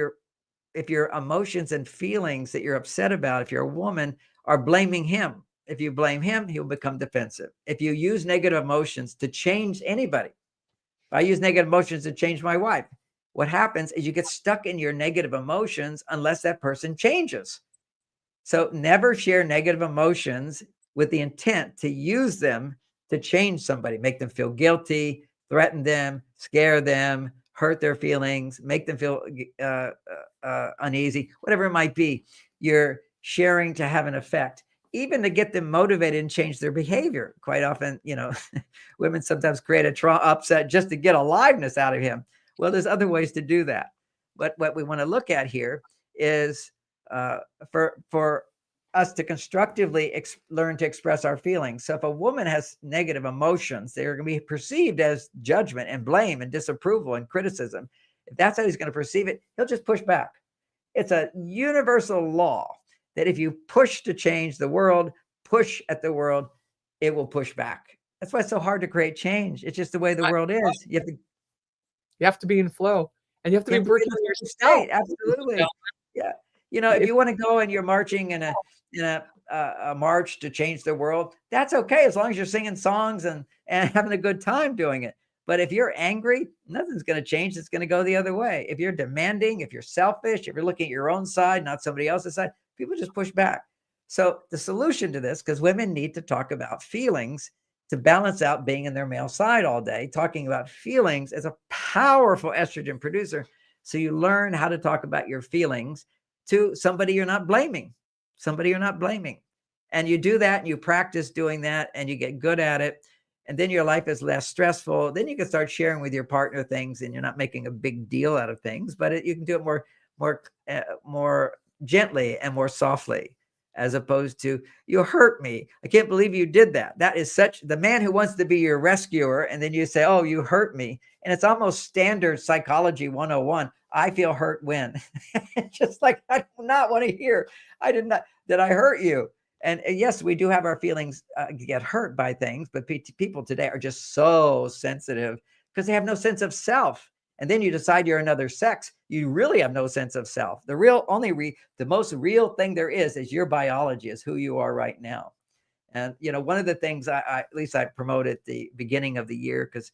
if your emotions and feelings that you're upset about, if you're a woman, are blaming him. If you blame him, he'll become defensive. If you use negative emotions to change anybody, if I use negative emotions to change my wife, what happens is you get stuck in your negative emotions unless that person changes. So never share negative emotions with the intent to use them to change somebody, make them feel guilty, threaten them, scare them, hurt their feelings, make them feel uneasy, whatever it might be. You're sharing to have an effect, even to get them motivated and change their behavior. Quite often, women sometimes create a upset just to get aliveness out of him. Well, there's other ways to do that. But what we want to look at here is uh, for us to constructively learn to express our feelings. So if a woman has negative emotions, they're going to be perceived as judgment and blame and disapproval and criticism. If that's how he's going to perceive it, he'll just push back. It's a universal law that if you push to change the world, push at the world, it will push back. That's why it's so hard to create change. It's just the way the world is. You have to be in flow, and you have to be In working a on certain yourself. state, absolutely. Yeah. If you want to go and you're marching in a march to change the world, that's okay as long as you're singing songs and having a good time doing it. But if you're angry, nothing's going to change. It's going to go the other way. If you're demanding, if you're selfish, if you're looking at your own side, not somebody else's side, people just push back. So the solution to this, because women need to talk about feelings to balance out being in their male side all day, talking about feelings as a powerful estrogen producer. So you learn how to talk about your feelings to somebody you're not blaming, And you do that and you practice doing that and you get good at it. And then your life is less stressful. Then you can start sharing with your partner things and you're not making a big deal out of things, but you can do it more gently and more softly, as opposed to, you hurt me. I can't believe you did that. That is such the man who wants to be your rescuer. And then you say, oh, you hurt me. And it's almost standard psychology 101. I feel hurt when. Just like, I do not want to hear, did I hurt you? And yes, we do have our feelings get hurt by things, but people today are just so sensitive because they have no sense of self. And then you decide you're another sex. You really have no sense of self. The most real thing there is your biology, is who you are right now. And, one of the things at least I promote at the beginning of the year, because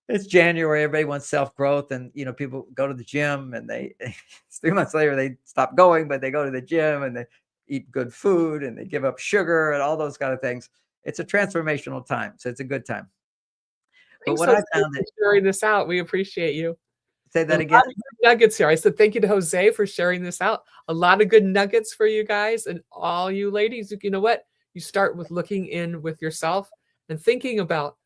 it's January, everybody wants self-growth, and, people go to the gym and 3 months later, they stop going, but they go to the gym and they eat good food and they give up sugar and all those kind of things. It's a transformational time. So it's a good time. But Thanks what so I much found for that, sharing this out. We appreciate you. say A that lot again. of good nuggets here. I said thank you to Jose for sharing this out. A lot of good nuggets for you guys and all you ladies. You know what? You start with looking in with yourself and thinking about,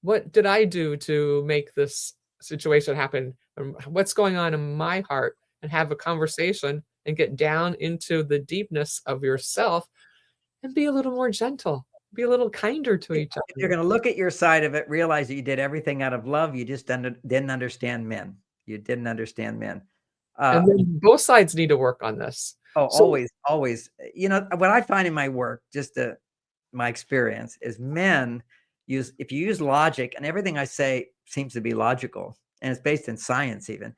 what did I do to make this situation happen? What's going on in my heart? And have a conversation and get down into the deepness of yourself and be a little more gentle, be a little kinder to each If you're other. going to look at your side of it, realize that you did everything out of love. You just didn't understand men. You didn't understand men. And then both sides need to work on this. Oh, So always. What I find in my work, my experience, is men if you use logic, and everything I say seems to be logical, and it's based in science even,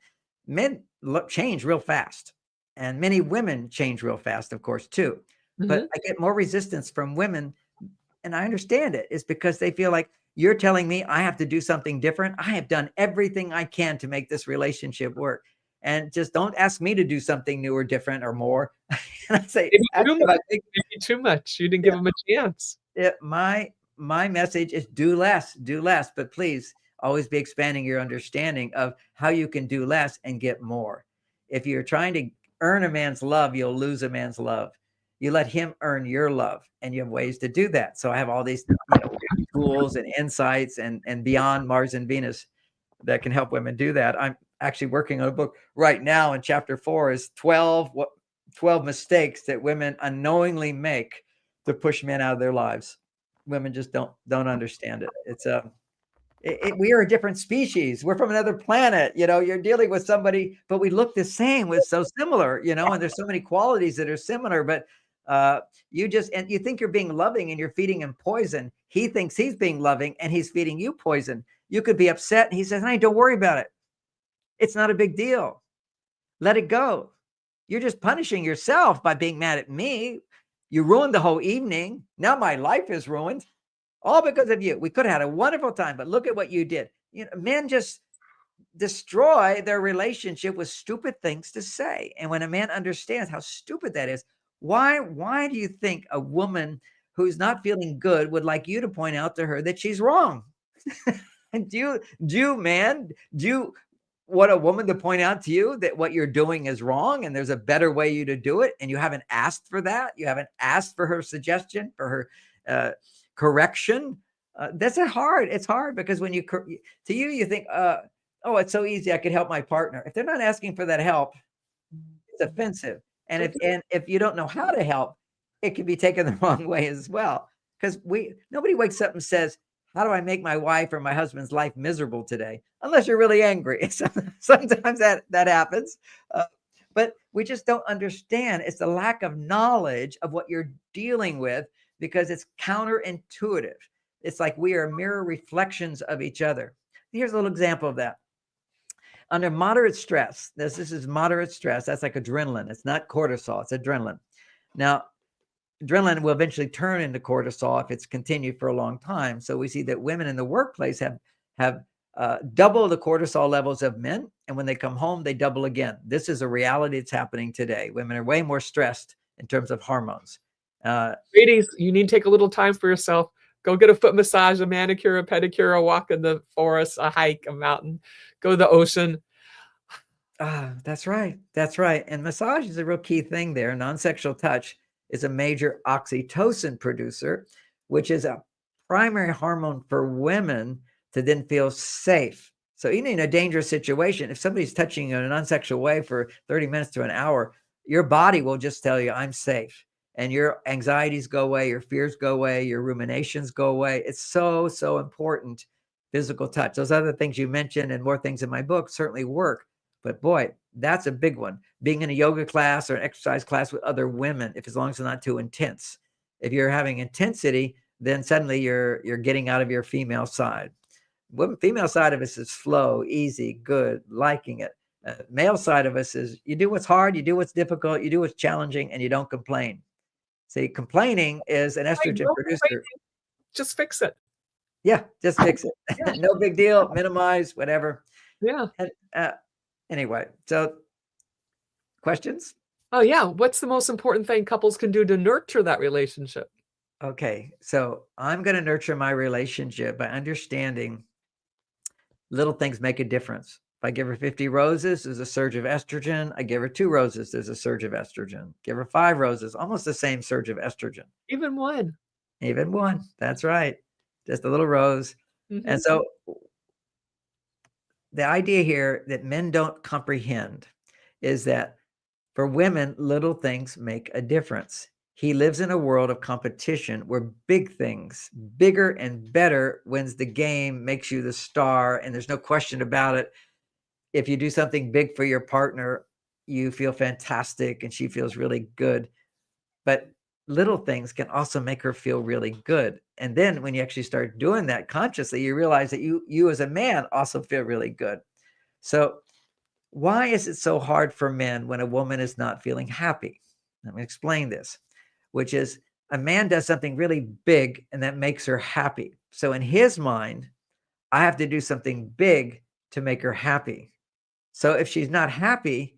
men change real fast. And many women change real fast, of course, too. But I get more resistance from women, and I understand it. It's because they feel like, you're telling me I have to do something different. I have done everything I can to make this relationship work. And just don't ask me to do something new or different or more. And I say, maybe too much. You didn't give them a chance. my message is do less, but please always be expanding your understanding of how you can do less and get more. If you're trying to earn a man's love, you'll lose a man's love. You let him earn your love, and you have ways to do that. So I have all these, tools and insights and beyond Mars and Venus that can help women do that. I'm actually working on a book right now, and chapter 4 is 12 mistakes that women unknowingly make to push men out of their lives. Women just don't understand it. It's we are a different species. We're from another planet. You're dealing with somebody, but we look the same. We're so similar, and there's so many qualities that are similar, but you think you're being loving and you're feeding him poison. He thinks he's being loving and he's feeding you poison. You could be upset and he says, hey, don't worry about it. It's not a big deal. Let it go. You're just punishing yourself by being mad at me. You ruined the whole evening. Now my life is ruined, all because of you. We could have had a wonderful time, but look at what you did. Men just destroy their relationship with stupid things to say. And when a man understands how stupid that is, why do you think a woman who's not feeling good would like you to point out to her that she's wrong? And do you want a woman to point out to you that what you're doing is wrong and there's a better way you to do it? And you haven't asked for that. You haven't asked for her suggestion, for her correction. It's hard because when you think, oh, it's so easy. I could help my partner. If they're not asking for that help, it's offensive. And if you don't know how to help, it can be taken the wrong way as well. Because nobody wakes up and says, how do I make my wife or my husband's life miserable today? Unless you're really angry. Sometimes that happens. But we just don't understand. It's the lack of knowledge of what you're dealing with because it's counterintuitive. It's like we are mirror reflections of each other. Here's a little example of that. Under moderate stress, this is moderate stress. That's like adrenaline. It's not cortisol. It's adrenaline. Now, adrenaline will eventually turn into cortisol if it's continued for a long time. So we see that women in the workplace have double the cortisol levels of men. And when they come home, they double again. This is a reality that's happening today. Women are way more stressed in terms of hormones. Ladies, you need to take a little time for yourself. Go get a foot massage, a manicure, a pedicure, a walk in the forest, a hike, a mountain, go to the ocean. That's right. That's right. And massage is a real key thing there. Non-sexual touch is a major oxytocin producer, which is a primary hormone for women to then feel safe. So even in a dangerous situation, if somebody's touching you in a non-sexual way for 30 minutes to an hour, your body will just tell you, I'm safe. And your anxieties go away, your fears go away, your ruminations go away. It's so, so important. Physical touch. Those other things you mentioned and more things in my book certainly work. But boy, that's a big one. Being in a yoga class or an exercise class with other women, as long as it's not too intense. If you're having intensity, then suddenly you're getting out of your female side. Female side of us is flow, easy, good, liking it. Male side of us is you do what's hard, you do what's difficult, you do what's challenging, and you don't complain. See, complaining is an estrogen producer. Just fix it. Yeah, just fix it. Yeah. No big deal. Minimize, whatever. Yeah. And, anyway, so questions? Oh, yeah. What's the most important thing couples can do to nurture that relationship? Okay, so I'm going to nurture my relationship by understanding little things make a difference. If I give her 50 roses, there's a surge of estrogen. I give her 2 roses, there's a surge of estrogen. Give her 5 roses, almost the same surge of estrogen. Even one. Even one. That's right. Just a little rose. Mm-hmm. And so the idea here that men don't comprehend is that for women, little things make a difference. He lives in a world of competition where big things, bigger and better, wins the game, makes you the star, and there's no question about it. If you do something big for your partner, you feel fantastic and she feels really good. But little things can also make her feel really good. And then when you actually start doing that consciously, you realize that you as a man also feel really good. So why is it so hard for men when a woman is not feeling happy? Let me explain this, which is a man does something really big and that makes her happy. So in his mind, I have to do something big to make her happy. So if she's not happy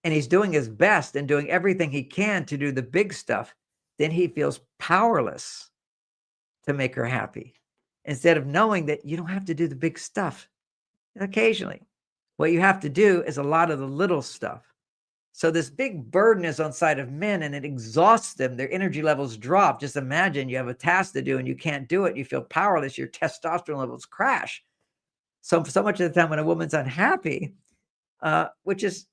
and he's doing his best and doing everything he can to do the big stuff, then he feels powerless to make her happy. Instead of knowing that you don't have to do the big stuff. Occasionally, what you have to do is a lot of the little stuff. So this big burden is on side of men and it exhausts them. Their energy levels drop. Just imagine you have a task to do and you can't do it. You feel powerless. Your testosterone levels crash. So much of the time when a woman's unhappy, which is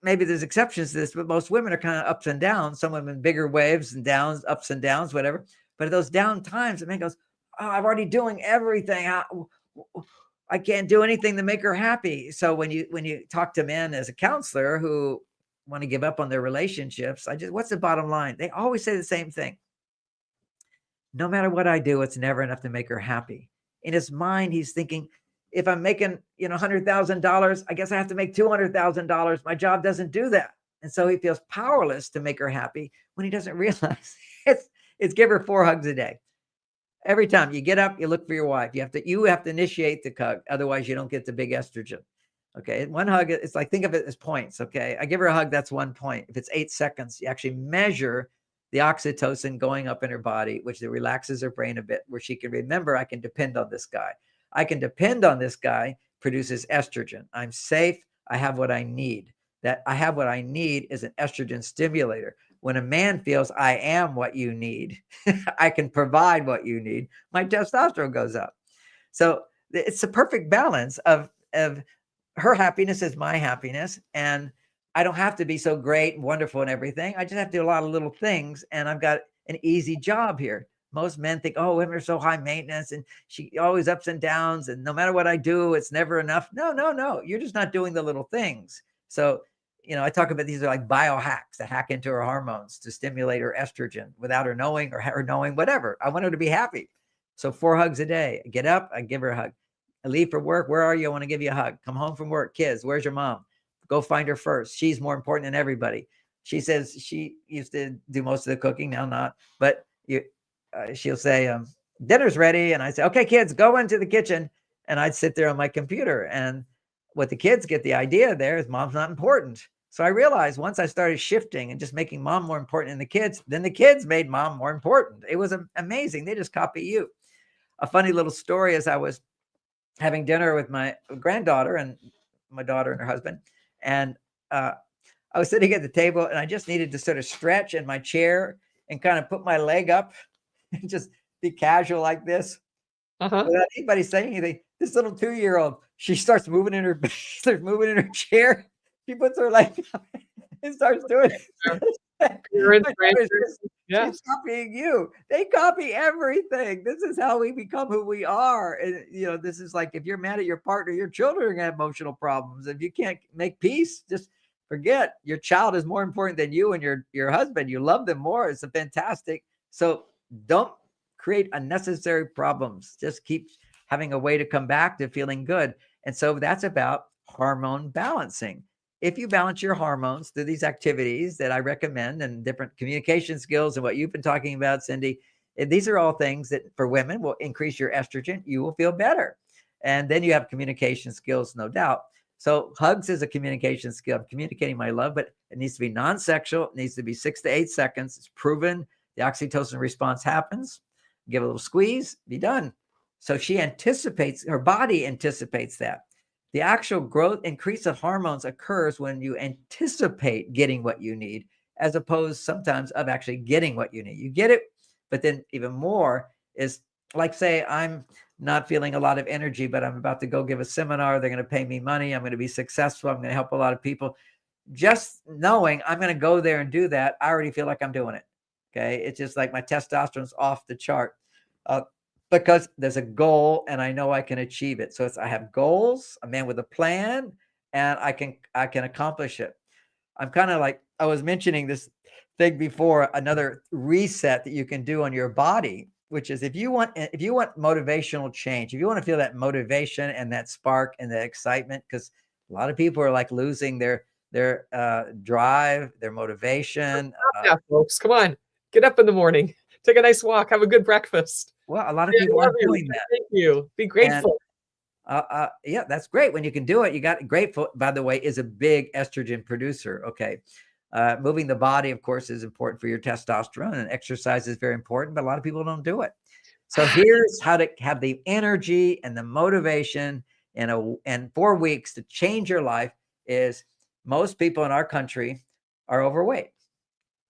maybe there's exceptions to this, but most women are kind of ups and downs. Some women bigger waves and downs, ups and downs, whatever. But at those down times, the man goes, oh, I'm already doing everything. I can't do anything to make her happy. So when you talk to men as a counselor who want to give up on their relationships, what's the bottom line? They always say the same thing. No matter what I do, it's never enough to make her happy. In his mind, he's thinking, if I'm making, $100,000, I guess I have to make $200,000. My job doesn't do that. And so he feels powerless to make her happy when he doesn't realize it's give her 4 hugs a day. Every time you get up, you look for your wife. You have to initiate the hug. Otherwise, you don't get the big estrogen. Okay. One hug, it's like, think of it as points. Okay. I give her a hug. That's 1 point. If it's 8 seconds, you actually measure the oxytocin going up in her body, which relaxes her brain a bit, where she can remember, I can depend on this guy. I can depend on this guy, produces estrogen. I'm safe. I have what I need. That I have what I need is an estrogen stimulator. When a man feels I am what you need, I can provide what you need, my testosterone goes up. So it's a perfect balance of her happiness is my happiness. And I don't have to be so great and wonderful and everything. I just have to do a lot of little things. And I've got an easy job here. Most men think, oh, women are so high maintenance and she always ups and downs. And no matter what I do, it's never enough. No, no, no. You're just not doing the little things. So, I talk about these are like biohacks to hack into her hormones to stimulate her estrogen without her knowing, or her knowing, whatever. I want her to be happy. So 4 hugs a day. I get up, I give her a hug. I leave for work. Where are you? I want to give you a hug. Come home from work. Kids, where's your mom? Go find her first. She's more important than everybody. She says she used to do most of the cooking, now not. But she'll say, dinner's ready. And I say, okay, kids, go into the kitchen. And I'd sit there on my computer. And what the kids get the idea there is mom's not important. So I realized once I started shifting and just making mom more important than the kids, then the kids made mom more important. It was amazing. They just copy you. A funny little story is I was having dinner with my granddaughter and my daughter and her husband. And I was sitting at the table and I just needed to sort of stretch in my chair and kind of put my leg up and just be casual like this. Without anybody saying anything. This little 2-year-old, she starts moving in her chair. She puts her leg up and starts doing it. She's copying you. They copy everything. This is how we become who we are. And this is like, if you're mad at your partner, your children are gonna have emotional problems. If you can't make peace, just forget. Your child is more important than you and your husband. You love them more. It's fantastic. So don't create unnecessary problems. Just keep having a way to come back to feeling good. And so that's about hormone balancing. If you balance your hormones through these activities that I recommend and different communication skills and what you've been talking about, Cindy, these are all things that for women will increase your estrogen. You will feel better. And then you have communication skills, no doubt. So hugs is a communication skill. I'm communicating my love, but it needs to be non-sexual. It needs to be 6 to 8 seconds. It's proven. The oxytocin response happens. Give a little squeeze, be done. So her body anticipates that. The actual growth increase of hormones occurs when you anticipate getting what you need, as opposed sometimes of actually getting what you need. You get it, but then even more is like, say, I'm not feeling a lot of energy, but I'm about to go give a seminar. They're going to pay me money. I'm going to be successful. I'm going to help a lot of people. Just knowing I'm going to go there and do that, I already feel like I'm doing it. Okay. It's just like my testosterone's off the chart. Because there's a goal and I know I can achieve it. So I have goals, a man with a plan, and I can accomplish it. I'm kind of like, I was mentioning this thing before, another reset that you can do on your body, which is if you want motivational change, if you want to feel that motivation and that spark and that excitement, because a lot of people are like losing their drive, their motivation. Yeah, folks, come on, get up in the morning. Take a nice walk. Have a good breakfast. Well, a lot of people aren't doing that. Thank you. Be grateful. Yeah, that's great. When you can do it, you got grateful, by the way, is a big estrogen producer. Okay. Moving the body, of course, is important for your testosterone, and exercise is very important, but a lot of people don't do it. So here's how to have the energy and the motivation in 4 weeks to change your life is most people in our country are overweight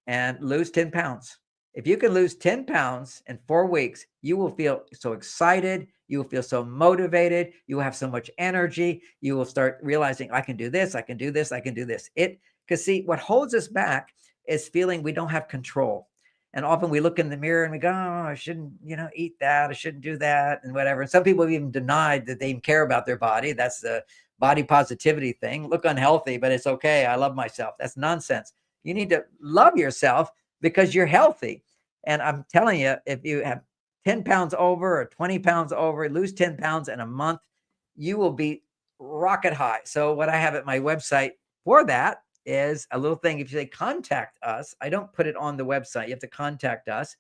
and lose 10 pounds. If you can lose 10 pounds in 4 weeks, you will feel so excited. You will feel so motivated. You will have so much energy. You will start realizing, I can do this. I can do this. I can do this. Because see, what holds us back is feeling we don't have control. And often we look in the mirror and we go, oh, I shouldn't, eat that. I shouldn't do that and whatever. And some people have even denied that they even care about their body. That's the body positivity thing. Look unhealthy, but it's okay. I love myself. That's nonsense. You need to love yourself because you're healthy. And I'm telling you, if you have 10 pounds over or 20 pounds over, lose 10 pounds in a month, you will be rocket high. So what I have at my website for that is a little thing. If you say contact us, I don't put it on the website. You have to contact us.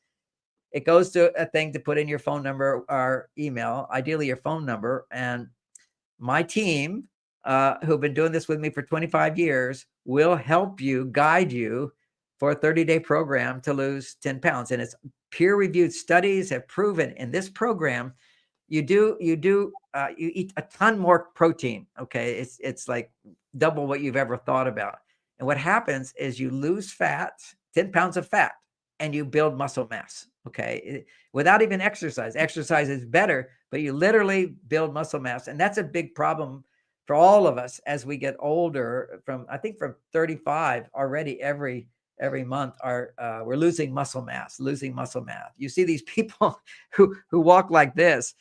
It goes to a thing to put in your phone number or email, ideally your phone number. And my team, who've been doing this with me for 25 years, will help you, guide you for a 30-day program to lose 10 pounds. And it's peer-reviewed studies have proven in this program, you eat a ton more protein. Okay. It's like double what you've ever thought about. And what happens is you lose fat, 10 pounds of fat, and you build muscle mass. Okay. Without even exercise. Exercise is better, but you literally build muscle mass. And that's a big problem for all of us as we get older. I think from 35 already, every month we're losing muscle mass. You see these people who walk like this,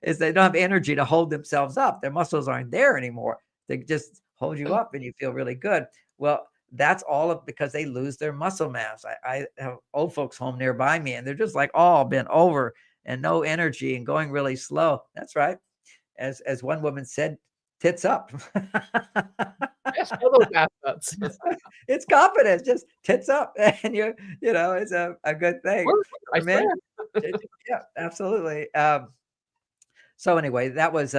is they don't have energy to hold themselves up. Their muscles aren't there anymore. They just hold you up and you feel really good. Well, that's because they lose their muscle mass. I have old folks home nearby me, and they're just like all bent over and no energy and going really slow. That's right. As one woman said, tits up. Yes, all those assets. It's confidence, just tits up. And it's a good thing. I For men. swear. Yeah, absolutely. So anyway, that was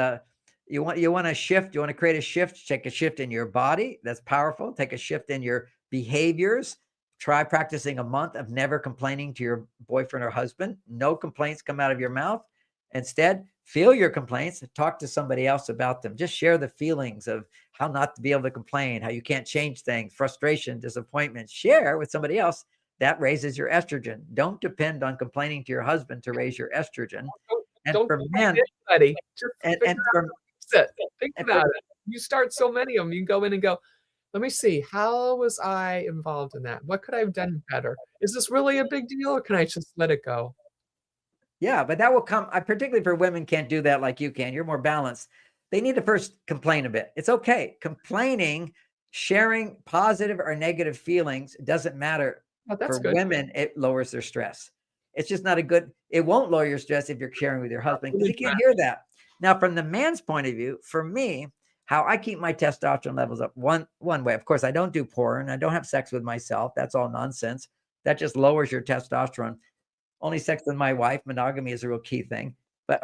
you want to shift, you want to create a shift, take a shift in your body. That's powerful. Take a shift in your behaviors. Try practicing a month of never complaining to your boyfriend or husband. No complaints come out of your mouth. Instead, feel your complaints, talk to somebody else about them. Just share the feelings of how not to be able to complain, how you can't change things, frustration, disappointment. Share with somebody else. That raises your estrogen. Don't depend on complaining to your husband to raise your estrogen. And Don't for complain men, to anybody. Just and figure for out fix it. Think and about for it. You start so many of them, you can go in and go, "Let me see, how was I involved in that? What could I have done better? Is this really a big deal, or can I just let it go?" Yeah, but that will come. I particularly for women can't do that like you can. You're more balanced. They need to first complain a bit. It's okay. Complaining, sharing positive or negative feelings doesn't matter. Oh, that's For good. women, it lowers their stress. It's just not a good, it won't lower your stress if you're sharing with your husband because he can't hear that. Now, from the man's point of view, for me, how I keep my testosterone levels up, one way, of course, I don't do porn. I don't have sex with myself. That's all nonsense. That just lowers your testosterone. Only sex with my wife. Monogamy is a real key thing. But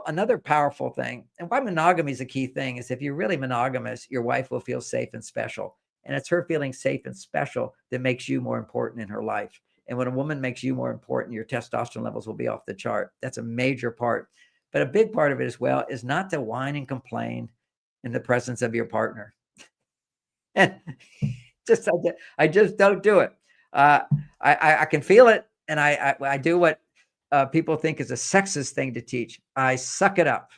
another powerful thing, and why monogamy is a key thing, is if you're really monogamous, your wife will feel safe and special. And it's her feeling safe and special that makes you more important in her life. And when a woman makes you more important, your testosterone levels will be off the chart. That's a major part. But a big part of it as well is not to whine and complain in the presence of your partner. And I just don't do it. I can feel it, and I do what people think is a sexist thing to teach. I suck it up.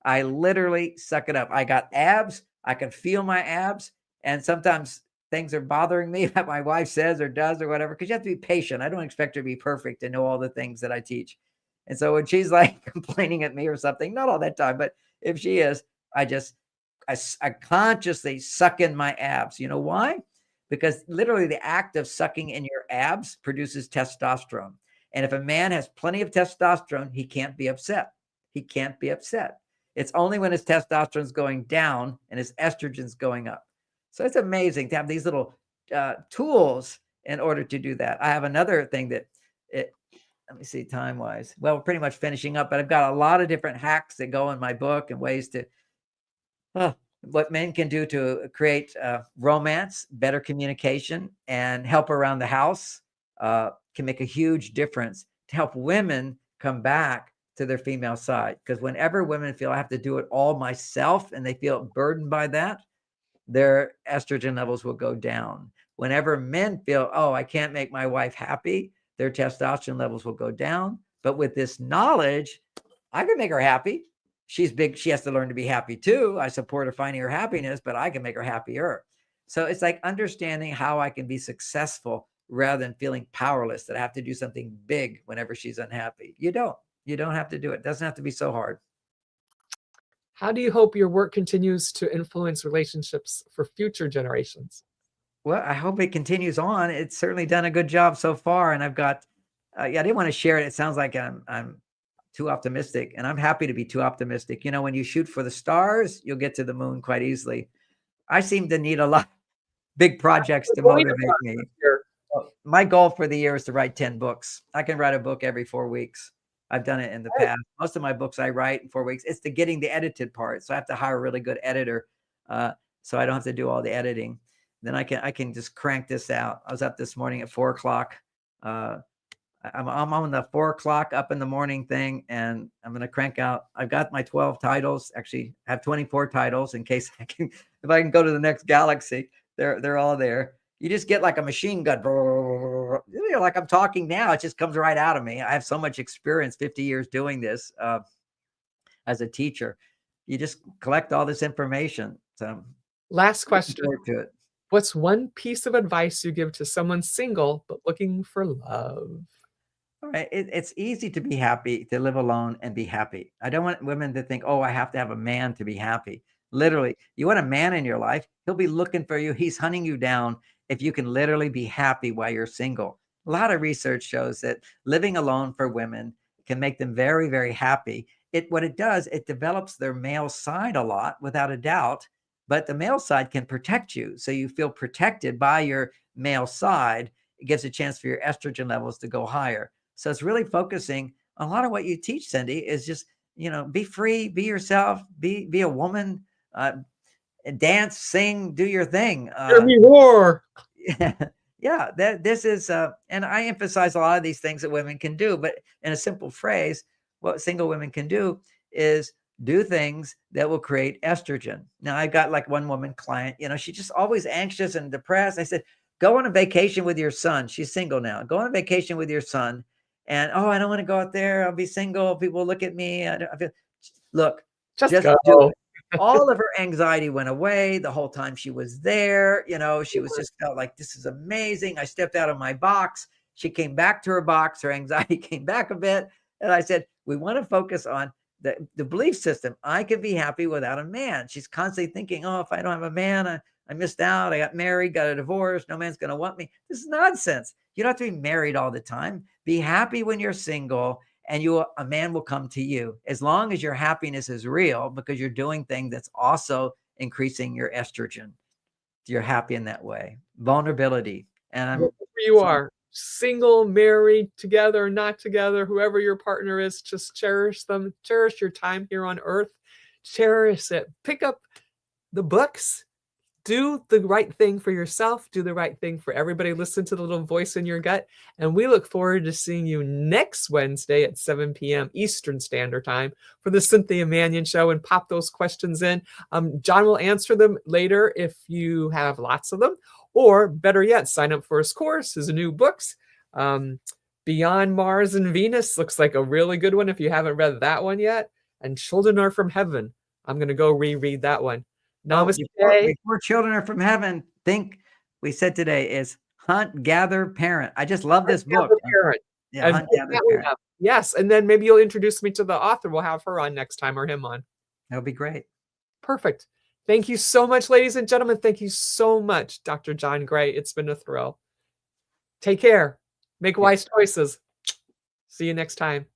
I literally suck it up. I got abs. I can feel my abs, and sometimes things are bothering me that my wife says or does or whatever. Because you have to be patient. I don't expect her to be perfect and know all the things that I teach. And so when she's like complaining at me or something, not all that time, but if she is, I consciously suck in my abs. You know why? Because literally the act of sucking in your abs produces testosterone. And if a man has plenty of testosterone, he can't be upset. He can't be upset. It's only when his testosterone is going down and his estrogen's going up. So it's amazing to have these little tools in order to do that. I have another thing let me see time wise. Well, we're pretty much finishing up, but I've got a lot of different hacks that go in my book and ways to what men can do to create romance, better communication, and help around the house can make a huge difference to help women come back to their female side. Because whenever women feel I have to do it all myself and they feel burdened by that, their estrogen levels will go down. Whenever men feel, oh, I can't make my wife happy, their testosterone levels will go down. But with this knowledge, I can make her happy. She's big. She has to learn to be happy too. I support her finding her happiness, but I can make her happier. So it's like understanding how I can be successful rather than feeling powerless that I have to do something big whenever she's unhappy. You don't have to do it. It doesn't have to be so hard. How do you hope your work continues to influence relationships for future generations? Well, I hope it continues on. It's certainly done a good job so far. And I've got, I didn't want to share it. It sounds like I'm too optimistic, and I'm happy to be too optimistic. When you shoot for the stars, you'll get to the moon quite easily. I seem to need a lot. big projects to We're going to motivate me. process here. Well, my goal for the year is to write 10 books. I can write a book every 4 weeks. I've done it in the Right. past. Most of my books I write in 4 weeks. It's the getting the edited part. So I have to hire a really good editor, so I don't have to do all the editing. Then I can just crank this out. I was up this morning at 4:00. I'm on the 4:00 up in the morning thing, and I'm going to crank out. I've got my 12 titles. Actually, I have 24 titles in case if I can go to the next galaxy. They're all there. You just get like a machine gun, like I'm talking now. It just comes right out of me. I have so much experience, 50 years doing this as a teacher. You just collect all this information. So Last looking question. forward to it. What's one piece of advice you give to someone single but looking for love? All right. It's easy to be happy, to live alone and be happy. I don't want women to think, oh, I have to have a man to be happy. Literally, you want a man in your life, he'll be looking for you. He's hunting you down if you can literally be happy while you're single. A lot of research shows that living alone for women can make them very, very happy. What it does, it develops their male side a lot, without a doubt. But the male side can protect you. So you feel protected by your male side. It gives a chance for your estrogen levels to go higher. So it's really focusing a lot of what you teach, Cindy, is just, be free, be yourself, be a woman, dance, sing, do your thing. Hear me roar. Yeah, this is, and I emphasize a lot of these things that women can do, but in a simple phrase, what single women can do is do things that will create estrogen. Now, I got like one woman client, she's just always anxious and depressed. I said, go on a vacation with your son. She's single now. Go on a vacation with your son. And, oh, I don't want to go out there. I'll be single. People look at me. Look, Just just go. do it. All of her anxiety went away the whole time she was there. She was just felt like, this is amazing. I stepped out of my box. She came back to her box. Her anxiety came back a bit. And I said, we want to focus on the belief system. I can be happy without a man. She's constantly thinking, oh, if I don't have a man, I missed out. I got married, got a divorce. No man's going to want me. This is nonsense. You don't have to be married all the time. Be happy when you're single, and a man will come to you, as long as your happiness is real, because you're doing things that's also increasing your estrogen. You're happy in that way. Vulnerability. And Wherever you are, single, married, together, not together, whoever your partner is, just cherish them. Cherish your time here on earth. Cherish it. Pick up the books. Do the right thing for yourself. Do the right thing for everybody. Listen to the little voice in your gut. And we look forward to seeing you next Wednesday at 7 p.m. Eastern Standard Time for the Cynthia Manion Show, and pop those questions in. John will answer them later if you have lots of them. Or better yet, sign up for his course, his new books. Beyond Mars and Venus looks like a really good one if you haven't read that one yet. And Children Are From Heaven. I'm going to go reread that one. Namaste. Before Children Are From Heaven, we said today is Hunt, Gather, Parent. I just love this book. Parent. Yeah, Hunt, Gather, Parent. Yes, and then maybe you'll introduce me to the author. We'll have her on next time, or him on. That'll be great. Perfect. Thank you so much, ladies and gentlemen. Thank you so much, Dr. John Gray. It's been a thrill. Take care. Make wise choices. See you next time.